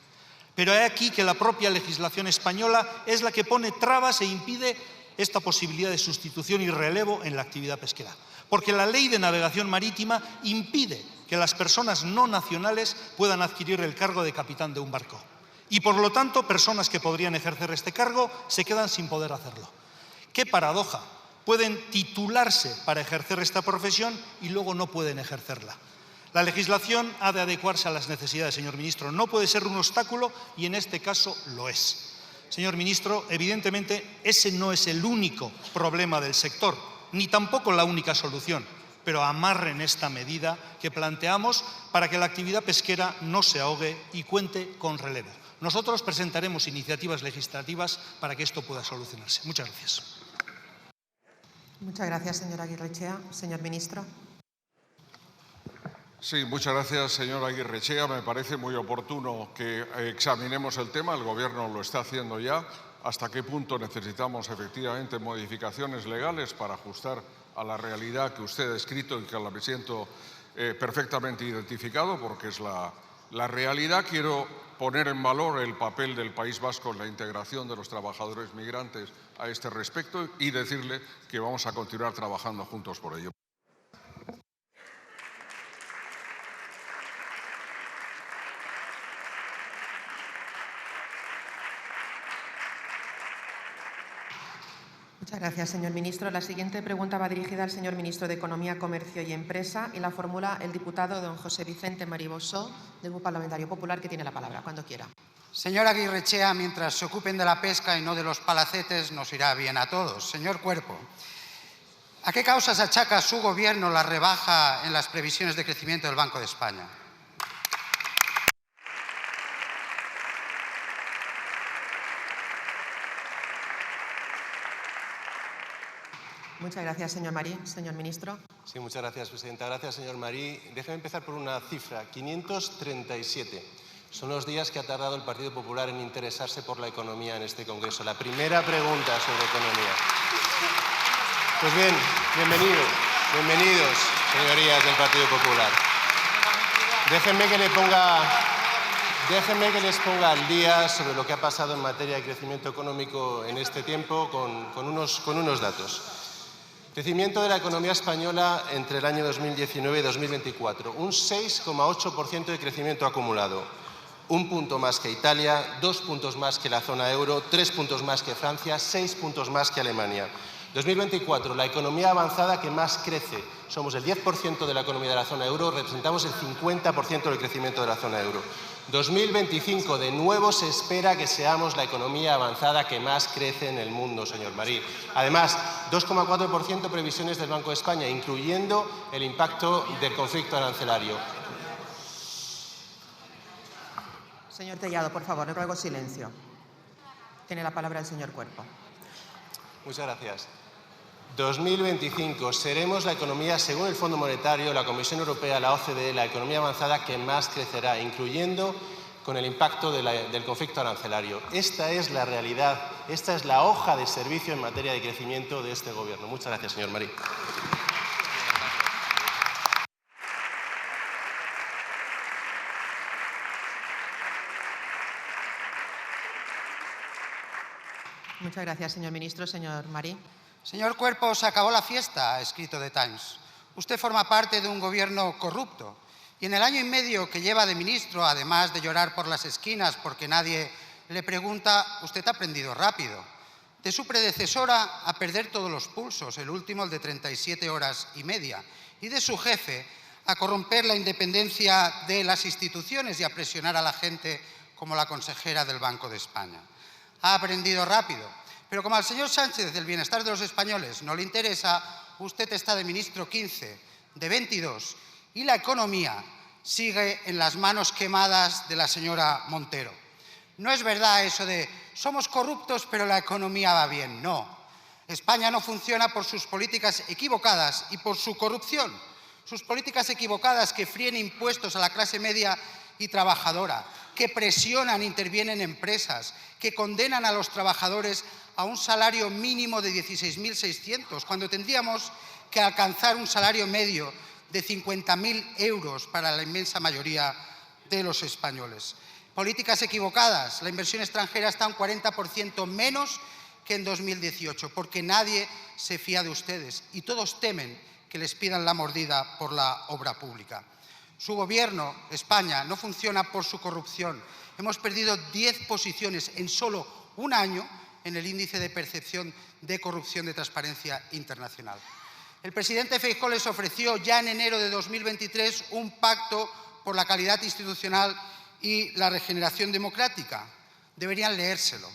Speaker 16: Pero he aquí que la propia legislación española es la que pone trabas e impide esta posibilidad de sustitución y relevo en la actividad pesquera. Porque la Ley de Navegación Marítima impide que las personas no nacionales puedan adquirir el cargo de capitán de un barco. Y por lo tanto, personas que podrían ejercer este cargo se quedan sin poder hacerlo. ¡Qué paradoja! Pueden titularse para ejercer esta profesión y luego no pueden ejercerla. La legislación ha de adecuarse a las necesidades, señor ministro. No puede ser un obstáculo y en este caso lo es. Señor ministro, evidentemente ese no es el único problema del sector. ni tampoco la única solución, pero amarren esta medida que planteamos para que la actividad pesquera no se ahogue y cuente con relevo. Nosotros presentaremos iniciativas legislativas para que esto pueda solucionarse. Muchas gracias.
Speaker 1: Muchas gracias, señora Aguirrechea. Señor ministro.
Speaker 17: Sí, muchas gracias, señora Aguirrechea. Me parece muy oportuno que examinemos el tema. El Gobierno lo está haciendo ya. ¿Hasta qué punto necesitamos efectivamente modificaciones legales para ajustar a la realidad que usted ha descrito y que la me siento perfectamente identificado, porque es la realidad? Quiero poner en valor el papel del País Vasco en la integración de los trabajadores migrantes a este respecto y decirle que vamos a continuar trabajando juntos por ello.
Speaker 1: Muchas gracias, señor ministro. La siguiente pregunta va dirigida al señor ministro de Economía, Comercio y Empresa y la formula el diputado don José Vicente Maribosó, del Grupo Parlamentario Popular, que tiene la palabra. Cuando quiera.
Speaker 18: Señora Aguirrechea, mientras se ocupen de la pesca y no de los palacetes, nos irá bien a todos. Señor Cuerpo, ¿a qué causas achaca su Gobierno la rebaja en las previsiones de crecimiento del Banco de España?
Speaker 1: Muchas gracias, señor Marí. Señor ministro.
Speaker 19: Sí, muchas gracias, presidenta. Gracias, señor Marí. Déjeme empezar por una cifra, 537. Son los días que ha tardado el Partido Popular en interesarse por la economía en este Congreso. La primera pregunta sobre economía. Pues bien, bienvenidos, señorías del Partido Popular. Déjenme que les ponga al día sobre lo que ha pasado en materia de crecimiento económico en este tiempo con unos datos. Crecimiento de la economía española entre el año 2019 y 2024. Un 6,8% de crecimiento acumulado. 1 punto más que Italia, 2 puntos más que la zona euro, 3 puntos más que Francia, 6 puntos más que Alemania. 2024, la economía avanzada que más crece. Somos el 10% de la economía de la zona euro, representamos el 50% del crecimiento de la zona euro. 2025, de nuevo se espera que seamos la economía avanzada que más crece en el mundo, señor Marí. Además, 2,4% previsiones del Banco de España, incluyendo el impacto del conflicto arancelario.
Speaker 1: Señor Tellado, por favor, le ruego silencio. Tiene la palabra el señor Cuerpo.
Speaker 19: Muchas gracias. 2025 seremos la economía, según el Fondo Monetario, la Comisión Europea, la OCDE, la economía avanzada que más crecerá, incluyendo con el impacto del conflicto arancelario. Esta es la realidad, esta es la hoja de servicio en materia de crecimiento de este Gobierno. Muchas gracias, señor Marí.
Speaker 1: Muchas gracias, señor ministro. Señor Marí.
Speaker 18: Señor Cuerpo, se acabó la fiesta, ha escrito The Times. Usted forma parte de un gobierno corrupto y en el año y medio que lleva de ministro, además de llorar por las esquinas porque nadie le pregunta, usted ha aprendido rápido. De su predecesora a perder todos los pulsos, el último el de 37 horas y media, y de su jefe a corromper la independencia de las instituciones y a presionar a la gente como la consejera del Banco de España. Ha aprendido rápido. Pero como al señor Sánchez el bienestar de los españoles no le interesa, usted está de ministro 15, de 22, y la economía sigue en las manos quemadas de la señora Montero. No es verdad eso de somos corruptos pero la economía va bien, no. España no funciona por sus políticas equivocadas y por su corrupción. Sus políticas equivocadas que fríen impuestos a la clase media y trabajadora, que presionan e intervienen empresas, que condenan a los trabajadores a un salario mínimo de 16.600, cuando tendríamos que alcanzar un salario medio de 50.000 euros para la inmensa mayoría de los españoles. Políticas equivocadas. La inversión extranjera está un 40% menos que en 2018, porque nadie se fía de ustedes y todos temen que les pidan la mordida por la obra pública. Su gobierno, España, no funciona por su corrupción. Hemos perdido 10 posiciones en solo un año en el índice de percepción de corrupción de Transparencia Internacional. El presidente Feijóo les ofreció ya en enero de 2023 un pacto por la calidad institucional y la regeneración democrática. Deberían leérselo,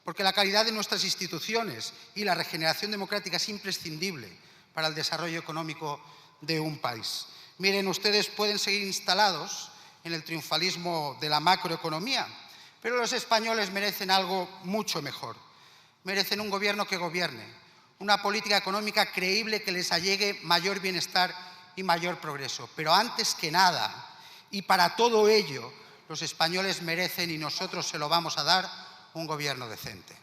Speaker 18: porque la calidad de nuestras instituciones y la regeneración democrática es imprescindible para el desarrollo económico de un país. Miren, ustedes pueden seguir instalados en el triunfalismo de la macroeconomía, pero los españoles merecen algo mucho mejor. Merecen un gobierno que gobierne, una política económica creíble que les allegue mayor bienestar y mayor progreso. Pero antes que nada, y para todo ello, los españoles merecen, y nosotros se lo vamos a dar, un gobierno decente.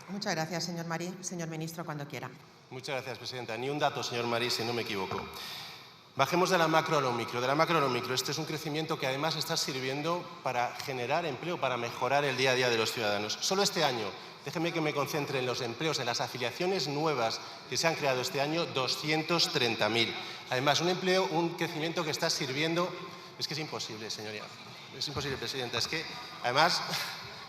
Speaker 1: Muchas gracias, señor Marín. Señor ministro, cuando quiera.
Speaker 19: Muchas gracias, presidenta. Ni un dato, señor Marín, si no me equivoco. Bajemos de la macro a lo micro. De la macro a lo micro. Este es un crecimiento que además está sirviendo para generar empleo, para mejorar el día a día de los ciudadanos. Solo este año, déjenme que me concentre en los empleos, en las afiliaciones nuevas que se han creado este año, 230.000. Además, un crecimiento que está sirviendo... Es que es imposible, señoría. Es imposible, presidenta. Es que, además...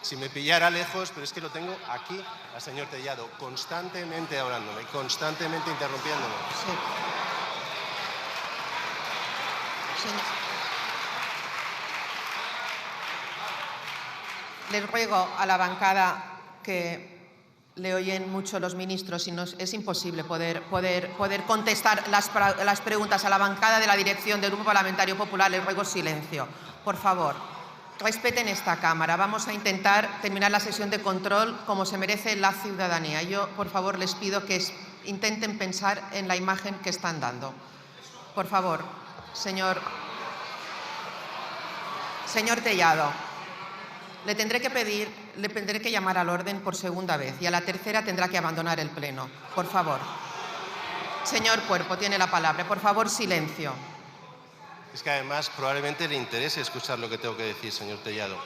Speaker 19: Si me pillara lejos, pero es que lo tengo aquí al señor Tellado, constantemente hablándome, constantemente interrumpiéndome.
Speaker 1: Sí. Les ruego a la bancada que le oyen mucho los ministros y es imposible poder contestar las preguntas a la bancada de la dirección del Grupo Parlamentario Popular. Les ruego silencio, por favor. Respeten esta Cámara. Vamos a intentar terminar la sesión de control como se merece la ciudadanía. Yo, por favor, les pido que intenten pensar en la imagen que están dando. Por favor, señor Tellado, le tendré que llamar al orden por segunda vez y a la tercera tendrá que abandonar el Pleno. Por favor. Señor Cuerpo, tiene la palabra. Por favor, silencio.
Speaker 19: Es que además probablemente le interese escuchar lo que tengo que decir, señor Tellado.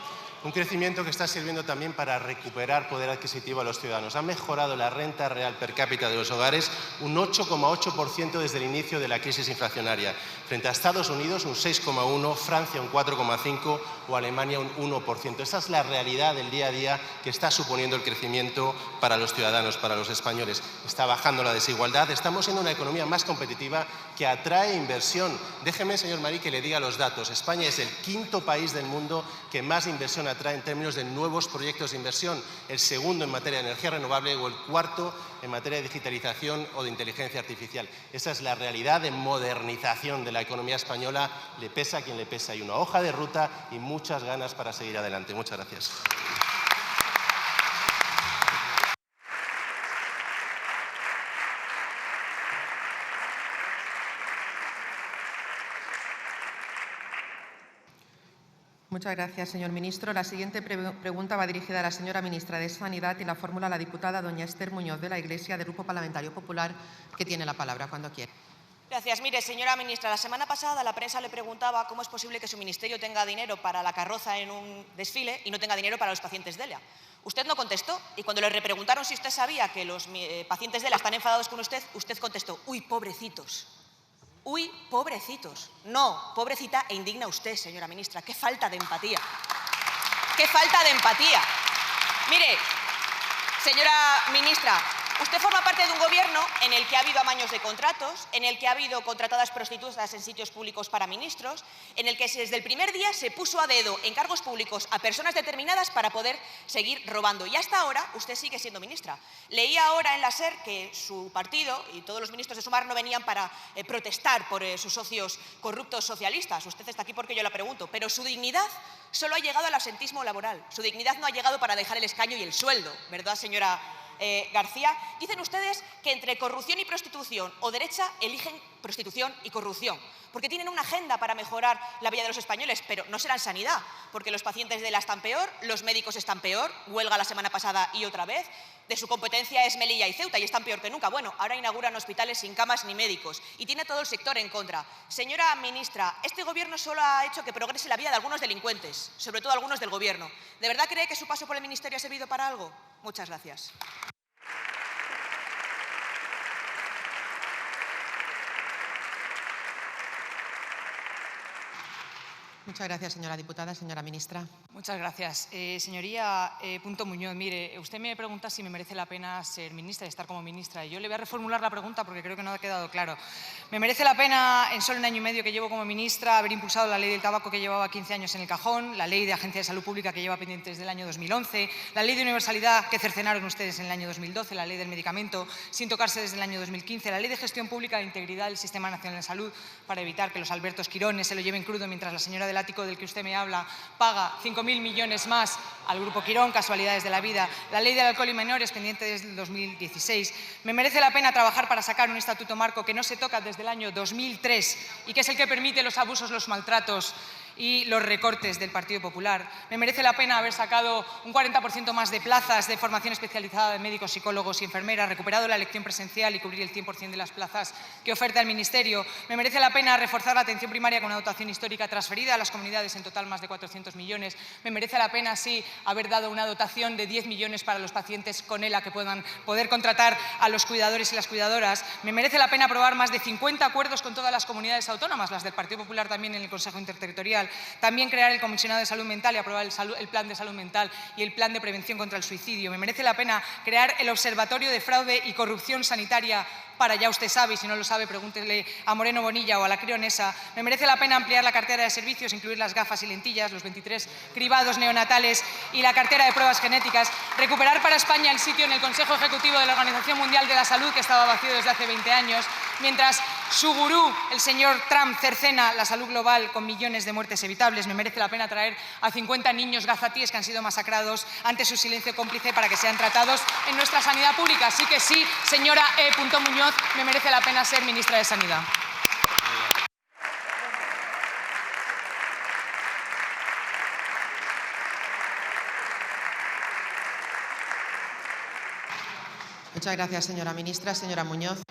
Speaker 19: Un crecimiento que está sirviendo también para recuperar poder adquisitivo a los ciudadanos. Ha mejorado la renta real per cápita de los hogares un 8,8% desde el inicio de la crisis inflacionaria, frente a Estados Unidos un 6,1%, Francia un 4,5% o Alemania un 1%. Esa es la realidad del día a día que está suponiendo el crecimiento para los ciudadanos, para los españoles. Está bajando la desigualdad, estamos siendo una economía más competitiva que atrae inversión. Déjeme, señor Marín, que le diga los datos. España es el quinto país del mundo que más inversión atrae en términos de nuevos proyectos de inversión, el segundo en materia de energía renovable o el cuarto en materia de digitalización o de inteligencia artificial. Esa es la realidad de modernización de la economía española. Le pesa a quien le pesa. Hay una hoja de ruta y muchas ganas para seguir adelante. Muchas gracias.
Speaker 1: Muchas gracias, señor ministro. La siguiente pregunta va dirigida a la señora ministra de Sanidad y la fórmula la diputada doña Esther Muñoz de la Iglesia del Grupo Parlamentario Popular, que tiene la palabra cuando quiera.
Speaker 20: Gracias. Mire, señora ministra, la semana pasada la prensa le preguntaba cómo es posible que su ministerio tenga dinero para la carroza en un desfile y no tenga dinero para los pacientes de ELA. Usted no contestó y cuando le repreguntaron si usted sabía que los pacientes de ELA están enfadados con usted, usted contestó, uy, pobrecitos. Uy, pobrecitos. No, pobrecita e indigna usted, señora ministra. ¡Qué falta de empatía! ¡Qué falta de empatía! Mire, señora ministra, usted forma parte de un gobierno en el que ha habido amaños de contratos, en el que ha habido contratadas prostitutas en sitios públicos para ministros, en el que desde el primer día se puso a dedo en cargos públicos a personas determinadas para poder seguir robando. Y hasta ahora usted sigue siendo ministra. Leía ahora en la SER que su partido y todos los ministros de Sumar no venían para protestar por sus socios corruptos socialistas. Usted está aquí porque yo la pregunto. Pero su dignidad solo ha llegado al absentismo laboral. Su dignidad no ha llegado para dejar el escaño y el sueldo, ¿verdad, señora García? Dicen ustedes que entre corrupción y prostitución o derecha eligen prostitución y corrupción, porque tienen una agenda para mejorar la vida de los españoles, pero no será en sanidad, porque los pacientes de ELA están peor, los médicos están peor, huelga la semana pasada y otra vez, de su competencia es Melilla y Ceuta y están peor que nunca. Bueno, ahora inauguran hospitales sin camas ni médicos y tiene todo el sector en contra. Señora ministra, este gobierno solo ha hecho que progrese la vida de algunos delincuentes, sobre todo algunos del gobierno. ¿De verdad cree que su paso por el ministerio ha servido para algo? Muchas gracias.
Speaker 1: Muchas gracias, señora diputada. Señora ministra.
Speaker 21: Muchas gracias. Señoría Punto Muñoz, mire, usted me pregunta si me merece la pena ser ministra y estar como ministra. Y yo le voy a reformular la pregunta porque creo que no ha quedado claro. ¿Me merece la pena, en solo un año y medio que llevo como ministra, haber impulsado la ley del tabaco que llevaba 15 años en el cajón, la ley de Agencia de Salud Pública que lleva pendiente desde el año 2011, la ley de universalidad que cercenaron ustedes en el año 2012, la ley del medicamento sin tocarse desde el año 2015, la ley de gestión pública de integridad del Sistema Nacional de Salud para evitar que los Albertos Quirones se lo lleven crudo mientras la señora del ático del que usted me habla paga 5.000 millones más al Grupo Quirón, casualidades de la vida, la ley del alcohol y menores pendiente desde el 2016. Me merece la pena trabajar para sacar un estatuto marco que no se toca desde el año 2003 y que es el que permite los abusos, los maltratos y los recortes del Partido Popular. Me merece la pena haber sacado un 40% más de plazas de formación especializada de médicos, psicólogos y enfermeras, recuperado la elección presencial y cubrir el 100% de las plazas que oferta el Ministerio. Me merece la pena reforzar la atención primaria con una dotación histórica transferida a las comunidades, en total más de 400 millones. Me merece la pena, sí, haber dado una dotación de 10 millones para los pacientes con ELA que puedan poder contratar a los cuidadores y las cuidadoras. Me merece la pena aprobar más de 50 acuerdos con todas las comunidades autónomas, las del Partido Popular también en el Consejo Interterritorial. También crear el Comisionado de Salud Mental y aprobar el Plan de Salud Mental y el Plan de Prevención contra el Suicidio. Me merece la pena crear el Observatorio de Fraude y Corrupción Sanitaria para, ya usted sabe, y si no lo sabe, pregúntele a Moreno Bonilla o a la crionesa. Me merece la pena ampliar la cartera de servicios, incluir las gafas y lentillas, los 23 cribados neonatales y la cartera de pruebas genéticas, recuperar para España el sitio en el Consejo Ejecutivo de la Organización Mundial de la Salud, que estaba vacío desde hace 20 años, mientras su gurú, el señor Trump, cercena la salud global con millones de muertes evitables. Me merece la pena traer a 50 niños gazatíes que han sido masacrados ante su silencio cómplice para que sean tratados en nuestra sanidad pública. Así que sí, señora Muñoz, me merece la pena ser ministra de Sanidad.
Speaker 1: Muchas gracias, señora ministra. Señora Muñoz.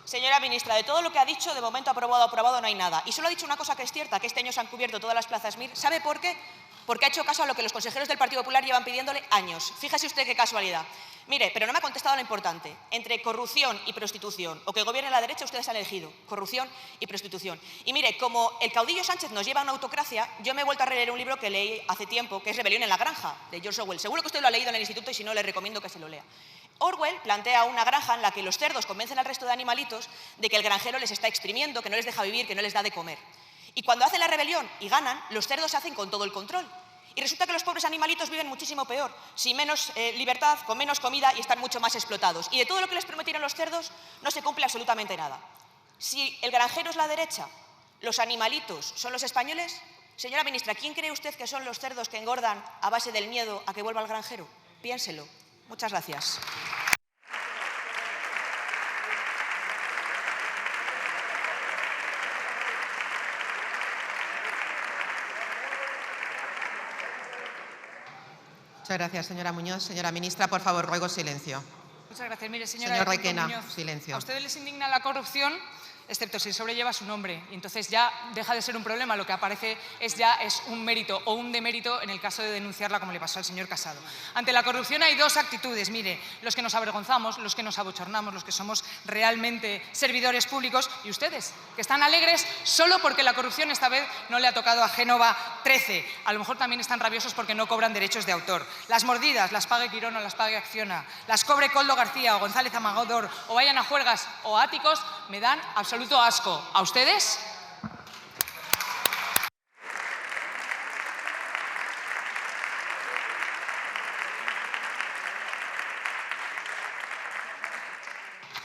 Speaker 20: Señora ministra, de todo lo que ha dicho, de momento aprobado no hay nada. Y solo ha dicho una cosa que es cierta, que este año se han cubierto todas las plazas MIR. ¿Sabe por qué? Porque ha hecho caso a lo que los consejeros del Partido Popular llevan pidiéndole años. Fíjese usted qué casualidad. Mire, pero no me ha contestado lo importante. Entre corrupción y prostitución, o que gobierne la derecha, ustedes han elegido corrupción y prostitución. Y mire, como el caudillo Sánchez nos lleva a una autocracia, yo me he vuelto a releer un libro que leí hace tiempo, que es Rebelión en la Granja, de George Orwell. Seguro que usted lo ha leído en el instituto y si no, le recomiendo que se lo lea. Orwell plantea una granja en la que los cerdos convencen al resto de animalitos de que el granjero les está exprimiendo, que no les deja vivir, que no les da de comer. Y cuando hacen la rebelión y ganan, los cerdos se hacen con todo el control. Y resulta que los pobres animalitos viven muchísimo peor, sin menos libertad, con menos comida y están mucho más explotados. Y de todo lo que les prometieron los cerdos no se cumple absolutamente nada. Si el granjero es la derecha, los animalitos son los españoles, señora ministra, ¿quién cree usted que son los cerdos que engordan a base del miedo a que vuelva el granjero? Piénselo. Muchas gracias.
Speaker 1: Muchas gracias, señora Muñoz. Señora ministra, por favor, ruego silencio.
Speaker 21: Muchas gracias. Mire, señora
Speaker 1: Señor Requena,
Speaker 21: Muñoz,
Speaker 1: silencio.
Speaker 21: ¿a ustedes les indigna la corrupción? Excepto si sobrelleva su nombre. Y entonces ya deja de ser un problema, lo que aparece es un mérito o un demérito en el caso de denunciarla, como le pasó al señor Casado. Ante la corrupción hay dos actitudes, mire, los que nos avergonzamos, los que nos abochornamos, los que somos realmente servidores públicos, y ustedes, que están alegres solo porque la corrupción esta vez no le ha tocado a Génova 13. A lo mejor también están rabiosos porque no cobran derechos de autor. Las mordidas, las pague Quirón o las pague Acciona, las cobre Coldo García o González Amador, o vayan a juergas o áticos, me dan absoluto asco. ¿A ustedes?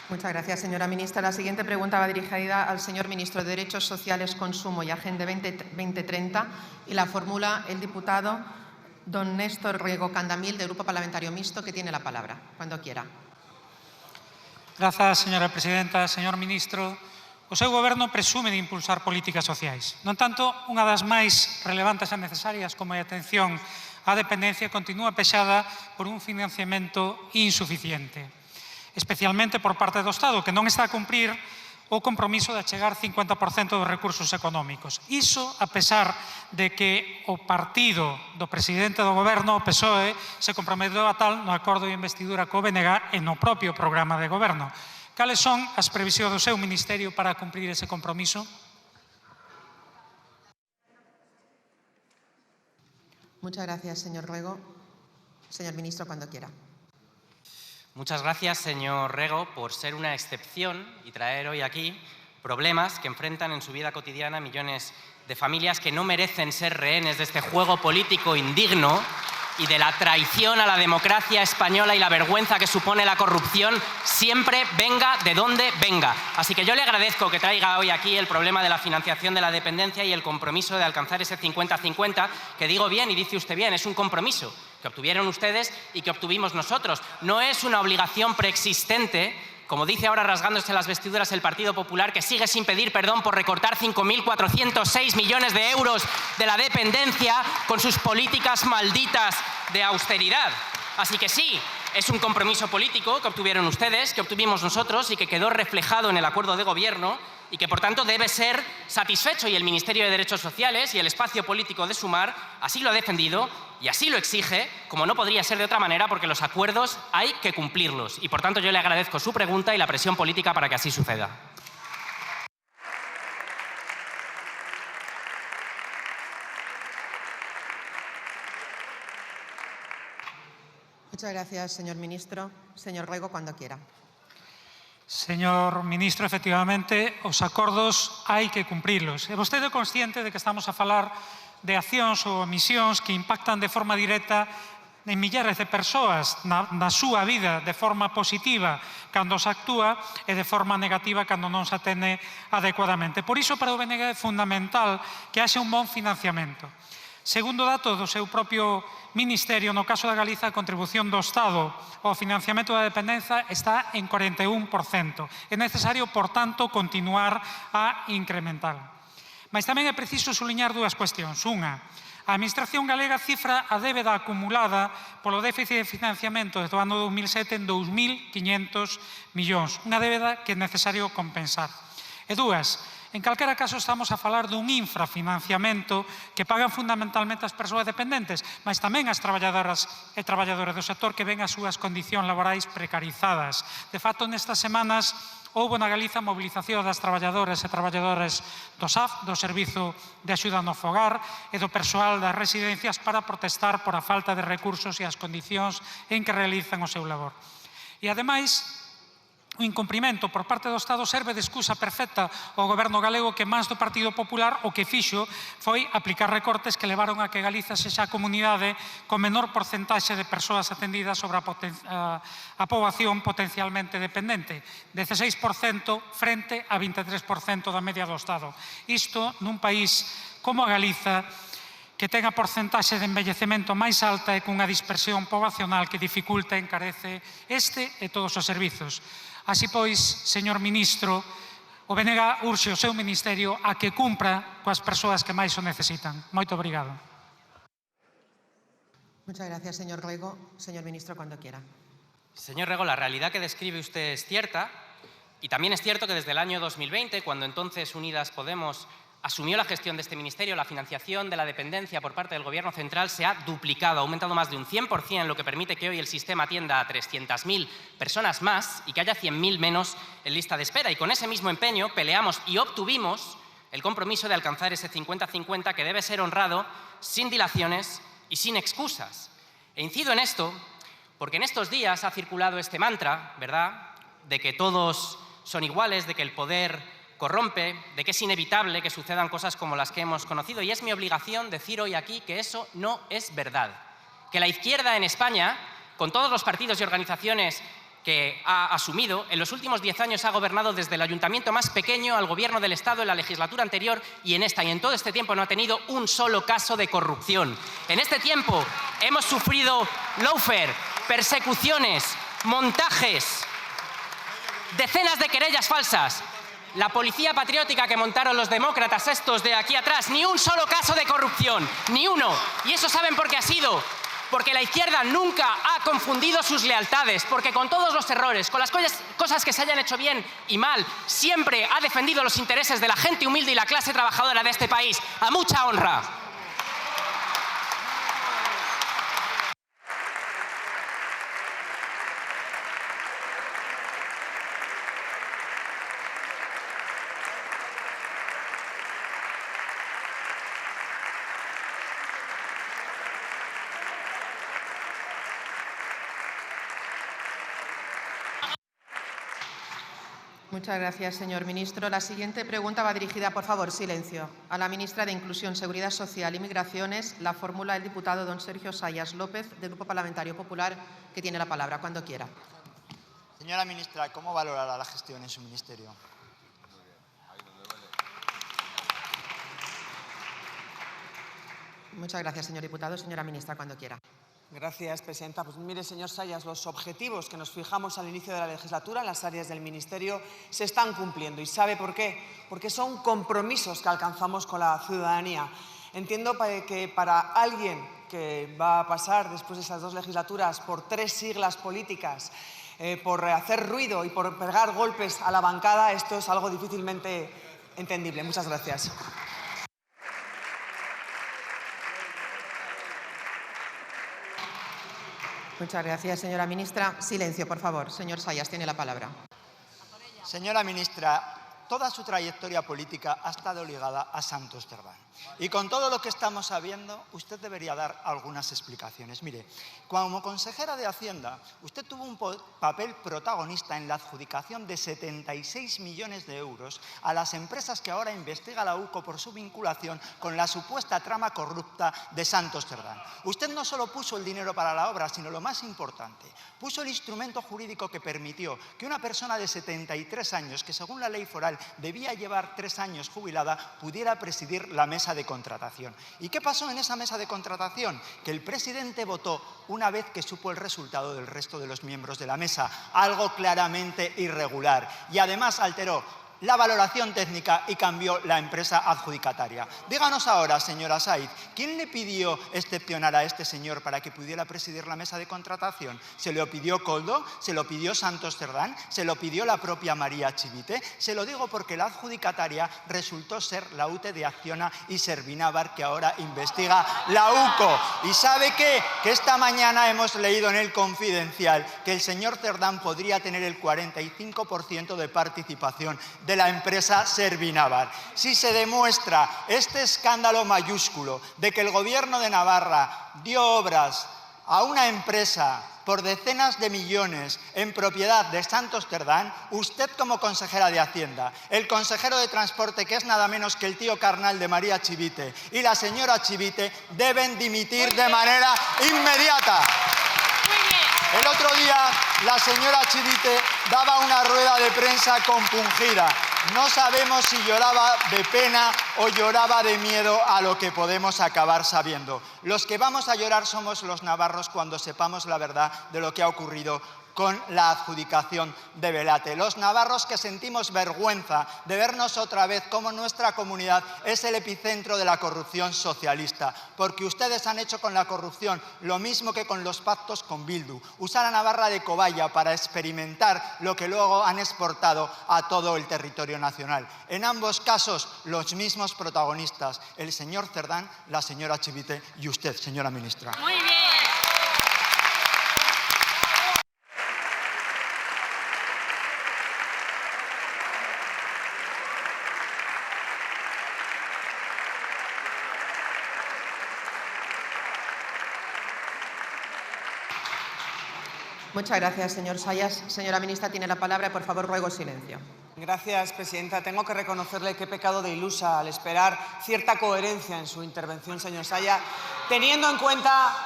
Speaker 1: Muchas gracias, señora ministra. La siguiente pregunta va dirigida al señor ministro de Derechos Sociales, Consumo y Agenda 2030 y la formula el diputado don Néstor Riego Candamil, del Grupo Parlamentario Mixto, que tiene la palabra, cuando quiera.
Speaker 22: Grazas, señora presidenta. Señor ministro, o seu goberno presume de impulsar políticas sociais. Non tanto, unha das máis relevantes e necesarias como a atención á dependencia continúa pexada por un financiamento insuficiente, especialmente por parte do Estado, que non está a cumprir o compromiso de achegar 50% dos recursos económicos. Iso a pesar de que o partido do presidente do goberno, o PSOE, se comprometeu a tal no acordo de investidura co BNG e no propio programa de goberno. Cales son as previsións do seu ministerio para cumprir ese compromiso?
Speaker 1: Muchas gracias, señor Rego. Señor ministro, cuando quiera.
Speaker 2: Muchas gracias, señor Rego, por ser una excepción y traer hoy aquí problemas que enfrentan en su vida cotidiana millones de familias que no merecen ser rehenes de este juego político indigno y de la traición a la democracia española y la vergüenza que supone la corrupción, siempre venga de donde venga. Así que yo le agradezco que traiga hoy aquí el problema de la financiación de la dependencia y el compromiso de alcanzar ese 50-50, que digo bien y dice usted bien, es un compromiso que obtuvieron ustedes y que obtuvimos nosotros. No es una obligación preexistente, como dice ahora rasgándose las vestiduras el Partido Popular, que sigue sin pedir perdón por recortar 5.406 millones de euros de la dependencia con sus políticas malditas de austeridad. Así que sí, es un compromiso político que obtuvieron ustedes, que obtuvimos nosotros y que quedó reflejado en el acuerdo de gobierno y que, por tanto, debe ser satisfecho. Y el Ministerio de Derechos Sociales y el espacio político de Sumar así lo ha defendido y así lo exige, como no podría ser de otra manera, porque los acuerdos hay que cumplirlos. Y, por tanto, yo le agradezco su pregunta y la presión política para que así suceda.
Speaker 1: Muchas gracias, señor ministro. Señor Rego, cuando quiera.
Speaker 22: Señor ministro, efectivamente, os acordos hai que cumprilos. É vostede consciente de que estamos a falar de accións ou omisións que impactan de forma directa en millares de persoas na súa vida de forma positiva cando se actúa e de forma negativa cando non se atende adecuadamente. Por iso, para o BNG é fundamental que haxe un bon financiamento. Segundo dato do seu propio Ministerio, no caso da Galiza, a contribución do Estado ao financiamento da dependencia está en 41%. É necesario, por tanto, continuar a incrementar. Mas tamén é preciso suliñar dúas cuestións. Unha, a Administración galega cifra a débeda acumulada polo déficit de financiamento do ano 2007 en 2.500 millóns. Unha débeda que é necesario compensar. E dúas, en calquera caso estamos a falar dun infrafinanciamento que pagan fundamentalmente as persoas dependentes, mas tamén as traballadoras e traballadores do sector que ven as súas condicións laborais precarizadas. De facto, nestas semanas houbo na Galiza mobilización das traballadoras e traballadores do SAF, do Servizo de Axuda no Fogar e do persoal das residencias para protestar por a falta de recursos e as condicións en que realizan o seu labor. E, ademais, o incumprimento por parte do Estado serve de excusa perfecta ao goberno galego que máis do Partido Popular o que fixo foi aplicar recortes que levaron a que Galiza sexa a comunidade con menor porcentaxe de persoas atendidas sobre a poboación potencialmente dependente, 16% frente a 23% da media do Estado. Isto nun país como a Galiza, que ten a porcentaxe de envellecemento máis alta e cunha dispersión poboacional que dificulta e encarece este e todos os servizos. Así pois, señor ministro, o BNG urxe o seu ministerio a que cumpra coas persoas que máis o necesitan. Moito obrigado.
Speaker 1: Muchas gracias, señor Rego. Señor ministro, cuando quiera.
Speaker 2: Señor Rego, la realidad que describe usted es cierta y también es cierto que desde el año 2020, cuando entonces Unidas Podemos asumió la gestión de este ministerio, la financiación de la dependencia por parte del Gobierno central se ha duplicado, ha aumentado más de un 100%, lo que permite que hoy el sistema atienda a 300.000 personas más y que haya 100.000 menos en lista de espera. Y con ese mismo empeño peleamos y obtuvimos el compromiso de alcanzar ese 50-50 que debe ser honrado sin dilaciones y sin excusas. E incido en esto porque en estos días ha circulado este mantra, ¿verdad?, de que todos son iguales, de que el poder corrompe, de que es inevitable que sucedan cosas como las que hemos conocido. Y es mi obligación decir hoy aquí que eso no es verdad. Que la izquierda en España, con todos los partidos y organizaciones que ha asumido, en los últimos 10 años ha gobernado desde el ayuntamiento más pequeño al gobierno del Estado en la legislatura anterior y en esta. Y en todo este tiempo no ha tenido un solo caso de corrupción. En este tiempo hemos sufrido lawfare, persecuciones, montajes, decenas de querellas falsas. La policía patriótica que montaron los demócratas estos de aquí atrás, ni un solo caso de corrupción, ni uno. ¿Y eso saben por qué ha sido? Porque la izquierda nunca ha confundido sus lealtades, porque con todos los errores, con las cosas que se hayan hecho bien y mal, siempre ha defendido los intereses de la gente humilde y la clase trabajadora de este país, a mucha honra.
Speaker 1: Muchas gracias, señor ministro. La siguiente pregunta va dirigida, por favor, silencio, a la ministra de Inclusión, Seguridad Social y Migraciones. La formula el diputado don Sergio Sayas López, del Grupo Parlamentario Popular, que tiene la palabra cuando quiera.
Speaker 3: Señora ministra, ¿cómo valorará la gestión en su ministerio?
Speaker 1: Muchas gracias, señor diputado. Señora ministra, cuando quiera.
Speaker 5: Gracias, presidenta. Pues mire, señor Sayas, los objetivos que nos fijamos al inicio de la legislatura en las áreas del Ministerio se están cumpliendo. ¿Y sabe por qué? Porque son compromisos que alcanzamos con la ciudadanía. Entiendo que para alguien que va a pasar después de esas 2 legislaturas por 3 siglas políticas, por hacer ruido y por pegar golpes a la bancada, esto es algo difícilmente entendible. Muchas gracias.
Speaker 1: Muchas gracias, señora ministra. Silencio, por favor. Señor Sayas, tiene la palabra.
Speaker 3: Señora ministra, toda su trayectoria política ha estado ligada a Santos Cerdán. Y con todo lo que estamos sabiendo, usted debería dar algunas explicaciones. Mire, como consejera de Hacienda, usted tuvo un papel protagonista en la adjudicación de 76 millones de euros a las empresas que ahora investiga la UCO por su vinculación con la supuesta trama corrupta de Santos Cerdán. Usted no solo puso el dinero para la obra, sino lo más importante, puso el instrumento jurídico que permitió que una persona de 73 años, que según la ley foral debía llevar 3 años jubilada, pudiera presidir la mesa de contratación. ¿Y qué pasó en esa mesa de contratación? Que el presidente votó una vez que supo el resultado del resto de los miembros de la mesa, algo claramente irregular, y además alteró la valoración técnica y cambió la empresa adjudicataria. Díganos ahora, señora Saiz, ¿quién le pidió excepcionar a este señor para que pudiera presidir la mesa de contratación? ¿Se lo pidió Koldo? ¿Se lo pidió Santos Cerdán? ¿Se lo pidió la propia María Chivite? Se lo digo porque la adjudicataria resultó ser la UTE de Acciona y Servinávar, que ahora investiga la UCO. ¿Y sabe qué? Que esta mañana hemos leído en el Confidencial que el señor Cerdán podría tener el 45% de participación de la empresa Servinávar. Si se demuestra este escándalo mayúsculo de que el Gobierno de Navarra dio obras a una empresa por decenas de millones en propiedad de Santos Cerdán, usted como consejera de Hacienda, el consejero de Transporte, que es nada menos que el tío carnal de María Chivite, y la señora Chivite deben dimitir de manera inmediata. El otro día la señora Chivite daba una rueda de prensa compungida. No sabemos si lloraba de pena o lloraba de miedo a lo que podemos acabar sabiendo. Los que vamos a llorar somos los navarros cuando sepamos la verdad de lo que ha ocurrido con la adjudicación de Velate. Los navarros que sentimos vergüenza de vernos otra vez como nuestra comunidad es el epicentro de la corrupción socialista, porque ustedes han hecho con la corrupción lo mismo que con los pactos con Bildu, usar a Navarra de cobaya para experimentar lo que luego han exportado a todo el territorio nacional. En ambos casos, los mismos protagonistas, el señor Cerdán, la señora Chivite y usted, señora ministra.
Speaker 15: Muy bien.
Speaker 1: Muchas gracias, señor Sayas. Señora ministra, tiene la palabra y, por favor, ruego silencio.
Speaker 5: Gracias, presidenta. Tengo que reconocerle que he pecado de ilusa al esperar cierta coherencia en su intervención, señor Sayas, teniendo en cuenta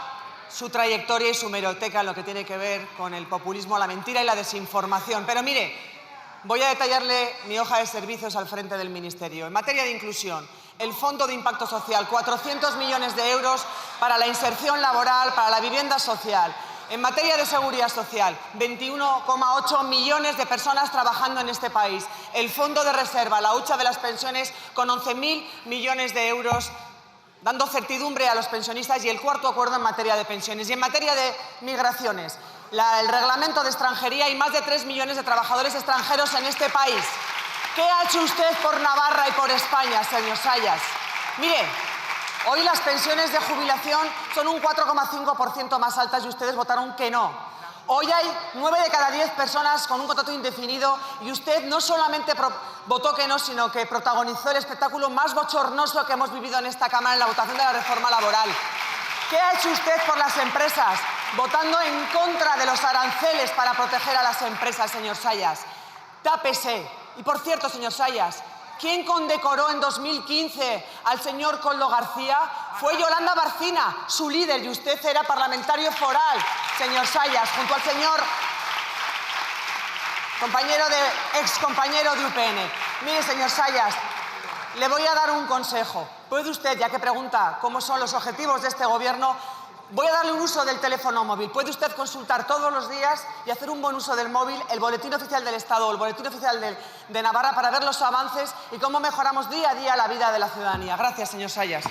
Speaker 5: su trayectoria y su hemeroteca en lo que tiene que ver con el populismo, la mentira y la desinformación. Pero mire, voy a detallarle mi hoja de servicios al frente del Ministerio. En materia de inclusión, el Fondo de Impacto Social, 400 millones de euros para la inserción laboral, para la vivienda social. En materia de seguridad social, 21,8 millones de personas trabajando en este país. El Fondo de Reserva, la hucha de las pensiones, con 11.000 millones de euros, dando certidumbre a los pensionistas, y el cuarto acuerdo en materia de pensiones. Y en materia de migraciones, el reglamento de extranjería y más de 3 millones de trabajadores extranjeros en este país. ¿Qué ha hecho usted por Navarra y por España, señor Sayas? Mire, hoy las pensiones de jubilación son un 4,5% más altas y ustedes votaron que no. Hoy hay 9 de cada 10 personas con un contrato indefinido y usted no solamente votó que no, sino que protagonizó el espectáculo más bochornoso que hemos vivido en esta Cámara en la votación de la reforma laboral. ¿Qué ha hecho usted por las empresas? Votando en contra de los aranceles para proteger a las empresas, señor Sayas. tápese. Y por cierto, señor Sayas, ¿quién condecoró en 2015 al señor Koldo García? Fue Yolanda Barcina, su líder, y usted era parlamentario foral, señor Sayas, junto al señor excompañero de UPN. Mire, señor Sayas, le voy a dar un consejo. Puede usted, ya que pregunta cómo son los objetivos de este gobierno, voy a darle un uso del teléfono móvil. Puede usted consultar todos los días y hacer un buen uso del móvil, el Boletín Oficial del Estado o el Boletín Oficial de Navarra, para ver los avances y cómo mejoramos día a día la vida de la ciudadanía. Gracias, señor Sayas.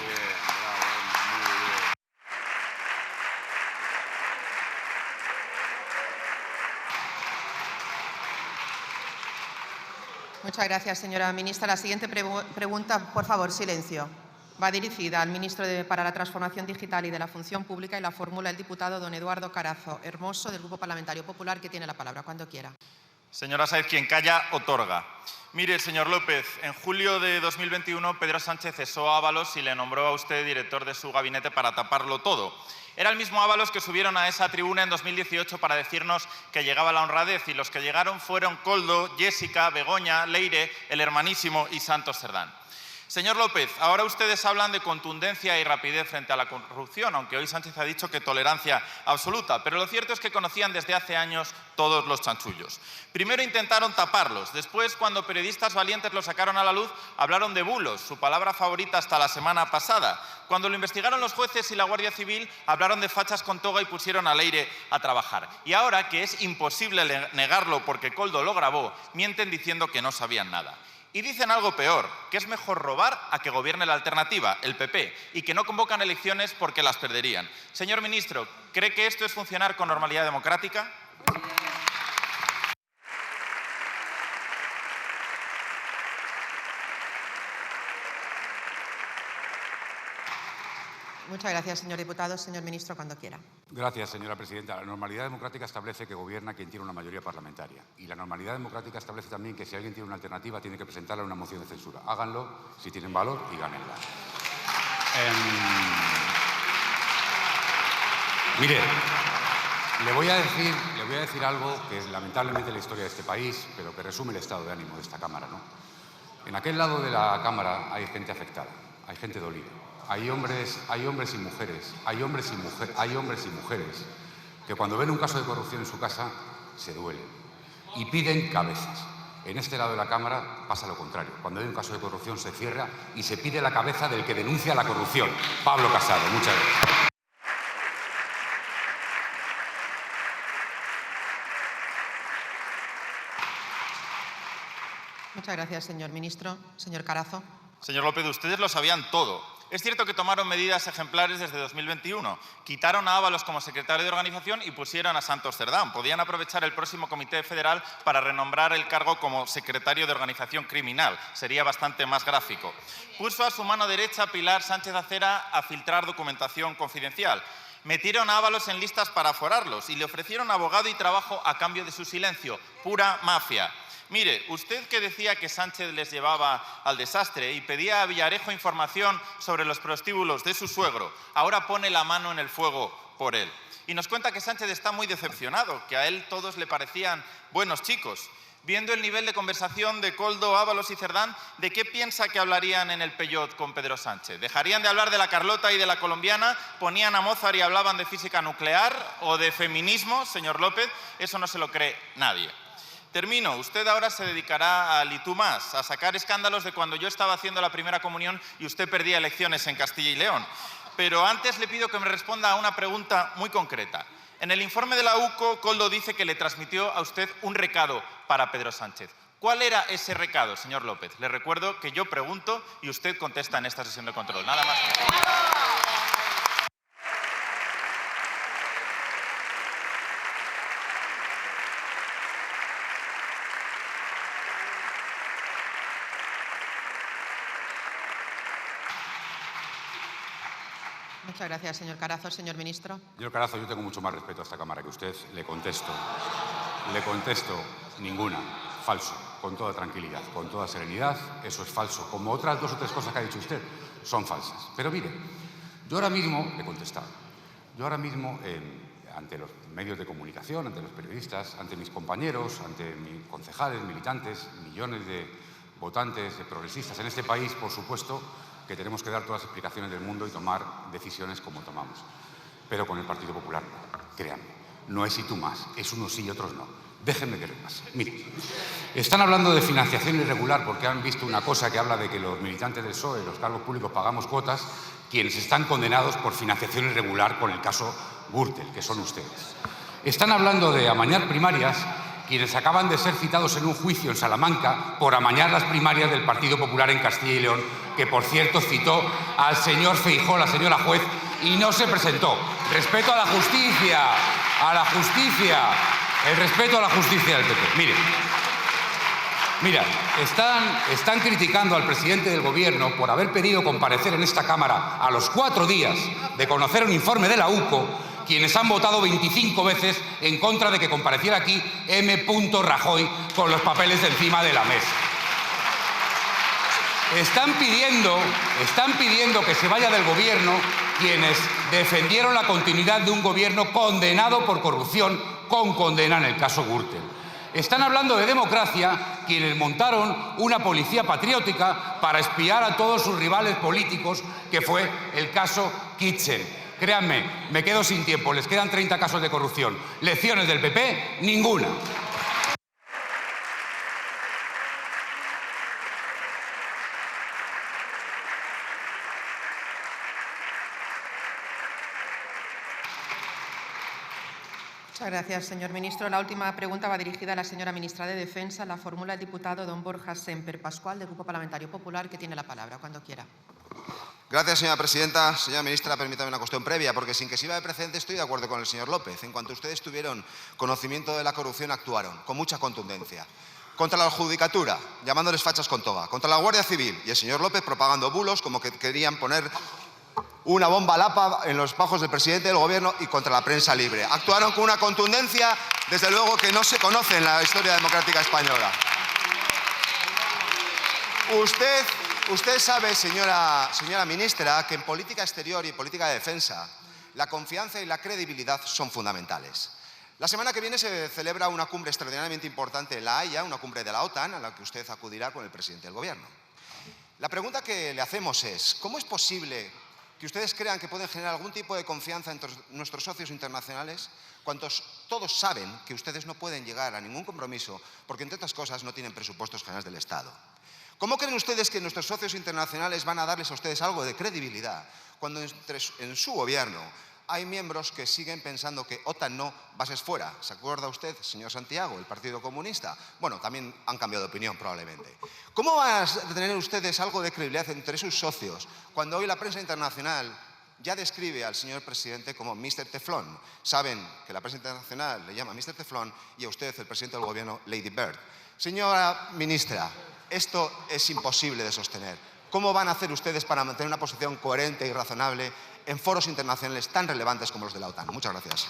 Speaker 1: Muchas gracias, señora ministra. La siguiente pregunta, por favor, silencio. Va dirigida al ministro para la Transformación Digital y de la Función Pública y la formula el diputado don Eduardo Carazo Hermoso, del Grupo Parlamentario Popular, que tiene la palabra cuando quiera.
Speaker 7: Señora Sáez, quien calla, otorga. Mire, señor López, en julio de 2021 Pedro Sánchez cesó a Ábalos y le nombró a usted director de su gabinete para taparlo todo. Era el mismo Ábalos que subieron a esa tribuna en 2018 para decirnos que llegaba la honradez, y los que llegaron fueron Koldo, Jessica, Begoña, Leire, el hermanísimo y Santos Cerdán. Señor López, ahora ustedes hablan de contundencia y rapidez frente a la corrupción, aunque hoy Sánchez ha dicho que tolerancia absoluta, pero lo cierto es que conocían desde hace años todos los chanchullos. Primero intentaron taparlos, después, cuando periodistas valientes los sacaron a la luz, hablaron de bulos, su palabra favorita hasta la semana pasada. Cuando lo investigaron los jueces y la Guardia Civil, hablaron de fachas con toga y pusieron a Leire a trabajar. Y ahora, que es imposible negarlo porque Koldo lo grabó, mienten diciendo que no sabían nada. Y dicen algo peor, que es mejor robar a que gobierne la alternativa, el PP, y que no convocan elecciones porque las perderían. Señor ministro, ¿cree que esto es funcionar con normalidad democrática?
Speaker 1: Muchas gracias, señor diputado. Señor ministro, cuando quiera.
Speaker 8: Gracias, señora presidenta. La normalidad democrática establece que gobierna quien tiene una mayoría parlamentaria. Y la normalidad democrática establece también que si alguien tiene una alternativa tiene que presentarle una moción de censura. Háganlo si tienen valor y gánenla. Mire, le voy a decir algo que es lamentablemente la historia de este país, pero que resume el estado de ánimo de esta Cámara, ¿no? En aquel lado de la Cámara hay gente afectada, hay gente dolida. Hay hombres y mujeres que cuando ven un caso de corrupción en su casa se duelen y piden cabezas. En este lado de la Cámara pasa lo contrario. Cuando hay un caso de corrupción se cierra y se pide la cabeza del que denuncia la corrupción. Pablo Casado, muchas gracias.
Speaker 1: Muchas gracias, señor ministro. Señor Carazo.
Speaker 7: Señor López, ustedes lo sabían todo. Es cierto que tomaron medidas ejemplares desde 2021. Quitaron a Ábalos como secretario de organización y pusieron a Santos Cerdán. Podían aprovechar el próximo Comité Federal para renombrar el cargo como secretario de organización criminal. Sería bastante más gráfico. Puso a su mano derecha, Pilar Sánchez Acera, a filtrar documentación confidencial. Metieron a Ábalos en listas para aforarlos y le ofrecieron abogado y trabajo a cambio de su silencio. Pura mafia. Mire, usted que decía que Sánchez les llevaba al desastre y pedía a Villarejo información sobre los prostíbulos de su suegro, ahora pone la mano en el fuego por él. Y nos cuenta que Sánchez está muy decepcionado, que a él todos le parecían buenos chicos. Viendo el nivel de conversación de Koldo, Ábalos y Cerdán, ¿de qué piensa que hablarían en el Peyot con Pedro Sánchez? ¿Dejarían de hablar de la Carlota y de la colombiana? ¿Ponían a Mozart y hablaban de física nuclear o de feminismo, señor López? Eso no se lo cree nadie. Termino. Usted ahora se dedicará al y tú más, a sacar escándalos de cuando yo estaba haciendo la primera comunión y usted perdía elecciones en Castilla y León. Pero antes le pido que me responda a una pregunta muy concreta. En el informe de la UCO, Koldo dice que le transmitió a usted un recado para Pedro Sánchez. ¿Cuál era ese recado, señor López? Le recuerdo que yo pregunto y usted contesta en esta sesión de control. Nada más.
Speaker 1: Muchas gracias, señor Carazo. Señor ministro.
Speaker 8: Señor Carazo, yo tengo mucho más respeto a esta Cámara que usted. Le contesto, ninguna. Falso, con toda tranquilidad, con toda serenidad. Eso es falso. Como otras 2 o 3 cosas que ha dicho usted, son falsas. Pero mire, yo ahora mismo he contestado. Yo ahora mismo ante los medios de comunicación, ante los periodistas, ante mis compañeros, ante mis concejales, militantes, millones de votantes, de progresistas en este país, por supuesto, que tenemos que dar todas las explicaciones del mundo y tomar decisiones como tomamos. Pero con el Partido Popular no, créanme. No es y tú más, es unos sí y otros no. Déjenme que repase. Miren, están hablando de financiación irregular porque han visto una cosa que habla de que los militantes del PSOE, los cargos públicos, pagamos cuotas, quienes están condenados por financiación irregular con el caso Gürtel, que son ustedes. Están hablando de amañar primarias, quienes acaban de ser citados en un juicio en Salamanca por amañar las primarias del Partido Popular en Castilla y León, que por cierto citó al señor Feijóo, la señora juez, y no se presentó. Respeto a la justicia, el respeto a la justicia del PP. Mira, están criticando al presidente del Gobierno por haber pedido comparecer en esta Cámara a los 4 días de conocer un informe de la UCO, quienes han votado 25 veces en contra de que compareciera aquí M. Rajoy con los papeles encima de la mesa. Están pidiendo que se vaya del Gobierno quienes defendieron la continuidad de un Gobierno condenado por corrupción con condena en el caso Gürtel. Están hablando de democracia quienes montaron una policía patriótica para espiar a todos sus rivales políticos, que fue el caso Kitchen. Créanme, me quedo sin tiempo, les quedan 30 casos de corrupción. ¿Lecciones del PP? Ninguna.
Speaker 1: Muchas gracias, señor ministro. La última pregunta va dirigida a la señora ministra de Defensa. La formula el diputado don Borja Semper Pascual, del Grupo Parlamentario Popular, que tiene la palabra cuando quiera.
Speaker 10: Gracias, señora presidenta. Señora ministra, permítame una cuestión previa, porque sin que sirva de precedente estoy de acuerdo con el señor López. En cuanto ustedes tuvieron conocimiento de la corrupción, actuaron con mucha contundencia. Contra la judicatura, llamándoles fachas con toga. Contra la Guardia Civil y el señor López propagando bulos como que querían poner una bomba lapa en los bajos del presidente del Gobierno, y contra la prensa libre. Actuaron con una contundencia, desde luego, que no se conoce en la historia democrática española. Usted sabe, señora ministra, que en política exterior y política de defensa la confianza y la credibilidad son fundamentales. La semana que viene se celebra una cumbre extraordinariamente importante en La Haya, una cumbre de la OTAN, a la que usted acudirá con el presidente del Gobierno. La pregunta que le hacemos es, ¿cómo es posible que ustedes crean que pueden generar algún tipo de confianza entre nuestros socios internacionales cuando todos saben que ustedes no pueden llegar a ningún compromiso porque, entre otras cosas, no tienen presupuestos generales del Estado? ¿Cómo creen ustedes que nuestros socios internacionales van a darles a ustedes algo de credibilidad cuando en su gobierno hay miembros que siguen pensando que OTAN no, bases fuera? ¿Se acuerda usted, señor Santiago, el Partido Comunista? Bueno, también han cambiado de opinión probablemente. ¿Cómo van a tener ustedes algo de credibilidad entre sus socios cuando hoy la prensa internacional ya describe al señor presidente como Mr. Teflón? Saben que la prensa internacional le llama Mr. Teflón y a usted, el presidente del Gobierno, Lady Bird. Señora ministra, esto es imposible de sostener. ¿Cómo van a hacer ustedes para mantener una posición coherente y razonable en foros internacionales tan relevantes como los de la OTAN? Muchas gracias.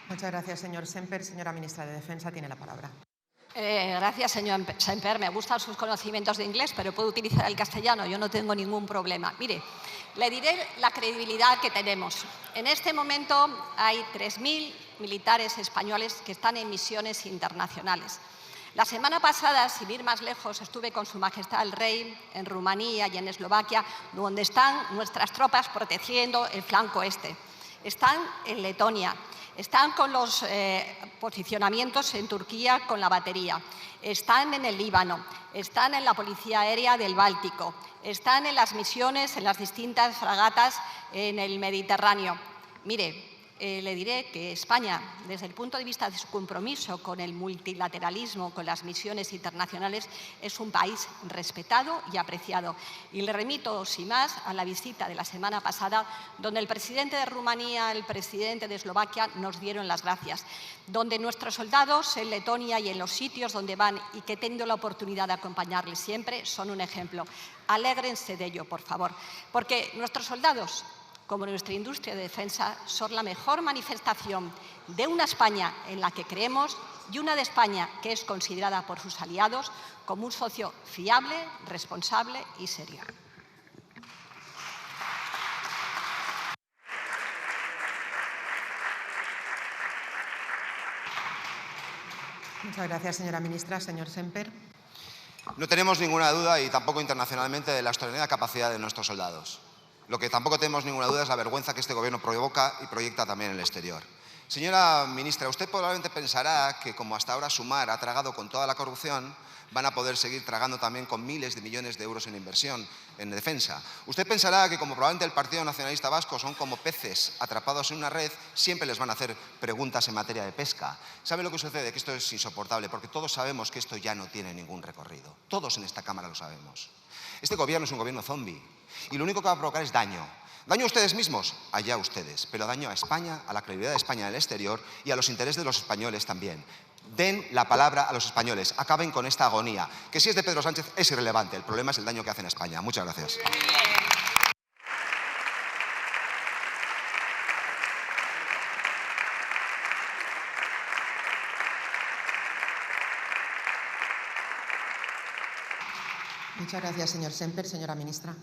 Speaker 1: Muchas gracias, señor Semper. Señora ministra de Defensa, tiene la palabra.
Speaker 6: Gracias, señor Semper. Me gustan sus conocimientos de inglés, pero puedo utilizar el castellano. Yo no tengo ningún problema. Mire, le diré la credibilidad que tenemos. En este momento hay 3.000 militares españoles que están en misiones internacionales. La semana pasada, sin ir más lejos, estuve con Su Majestad el Rey en Rumanía y en Eslovaquia, donde están nuestras tropas protegiendo el flanco este. Están en Letonia. Están con los posicionamientos en Turquía con la batería, están en el Líbano, están en la Policía Aérea del Báltico, están en las misiones, en las distintas fragatas en el Mediterráneo. Mire, le diré que España, desde el punto de vista de su compromiso con el multilateralismo, con las misiones internacionales, es un país respetado y apreciado. Y le remito, sin más, a la visita de la semana pasada, donde el presidente de Rumanía, el presidente de Eslovaquia nos dieron las gracias, donde nuestros soldados en Letonia y en los sitios donde van y que tengo la oportunidad de acompañarles siempre, son un ejemplo. Alégrense de ello, por favor, porque nuestros soldados,
Speaker 11: como nuestra industria de defensa son la mejor manifestación de una España en la que creemos y una de España que es considerada por sus aliados como un socio fiable, responsable y serio.
Speaker 1: Muchas gracias, señora ministra. Señor Semper.
Speaker 10: No tenemos ninguna duda, y tampoco internacionalmente, de la extraordinaria capacidad de nuestros soldados. Lo que tampoco tenemos ninguna duda es la vergüenza que este Gobierno provoca y proyecta también en el exterior. Señora ministra, usted probablemente pensará que, como hasta ahora Sumar ha tragado con toda la corrupción, van a poder seguir tragando también con miles de millones de euros en inversión en defensa. Usted pensará que, como probablemente el Partido Nacionalista Vasco son como peces atrapados en una red, siempre les van a hacer preguntas en materia de pesca. ¿Sabe lo que sucede? Que esto es insoportable, porque todos sabemos que esto ya no tiene ningún recorrido. Todos en esta Cámara lo sabemos. Este Gobierno es un Gobierno zombie, y lo único que va a provocar es daño. Daño a ustedes mismos, allá ustedes, pero daño a España, a la credibilidad de España en el exterior y a los intereses de los españoles también. Den la palabra a los españoles, acaben con esta agonía, que si es de Pedro Sánchez es irrelevante, el problema es el daño que hacen a España. Muchas gracias.
Speaker 1: Muchas gracias, señor Semper. Señora ministra.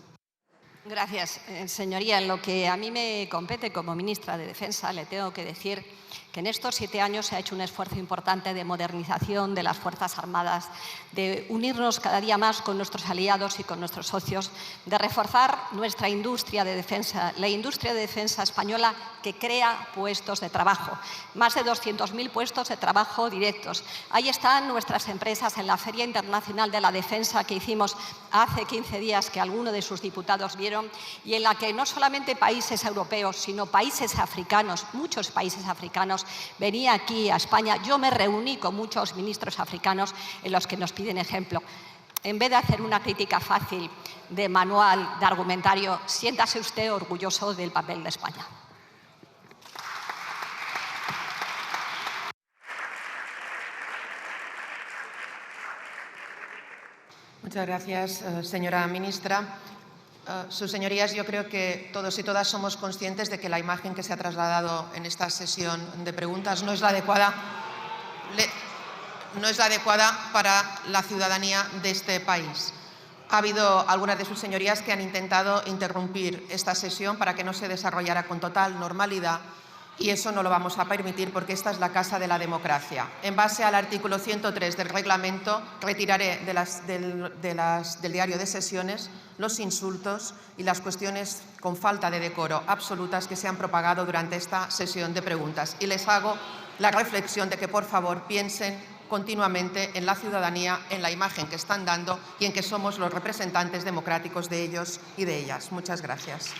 Speaker 11: Gracias, señoría. En lo que a mí me compete como ministra de Defensa, le tengo que decir que en estos 7 años se ha hecho un esfuerzo importante de modernización de las Fuerzas Armadas, de unirnos cada día más con nuestros aliados y con nuestros socios, de reforzar nuestra industria de defensa, la industria de defensa española que crea puestos de trabajo, más de 200.000 puestos de trabajo directos. Ahí están nuestras empresas en la Feria Internacional de la Defensa que hicimos hace 15 días, que algunos de sus diputados vieron, y en la que no solamente países europeos, sino países africanos, muchos países africanos, venía aquí a España. Yo me reuní con muchos ministros africanos en los que nos piden ejemplo. En vez de hacer una crítica fácil de manual, de argumentario, siéntase usted orgulloso del papel de España.
Speaker 1: Muchas gracias, señora ministra. Sus señorías, yo creo que todos y todas somos conscientes de que la imagen que se ha trasladado en esta sesión de preguntas no es la adecuada, para la ciudadanía de este país. Ha habido algunas de sus señorías que han intentado interrumpir esta sesión para que no se desarrollara con total normalidad, y eso no lo vamos a permitir porque esta es la Casa de la Democracia. En base al artículo 103 del reglamento, retiraré del diario de sesiones los insultos y las cuestiones con falta de decoro absolutas que se han propagado durante esta sesión de preguntas. Y les hago la reflexión de que, por favor, piensen continuamente en la ciudadanía, en la imagen que están dando y en que somos los representantes democráticos de ellos y de ellas. Muchas gracias.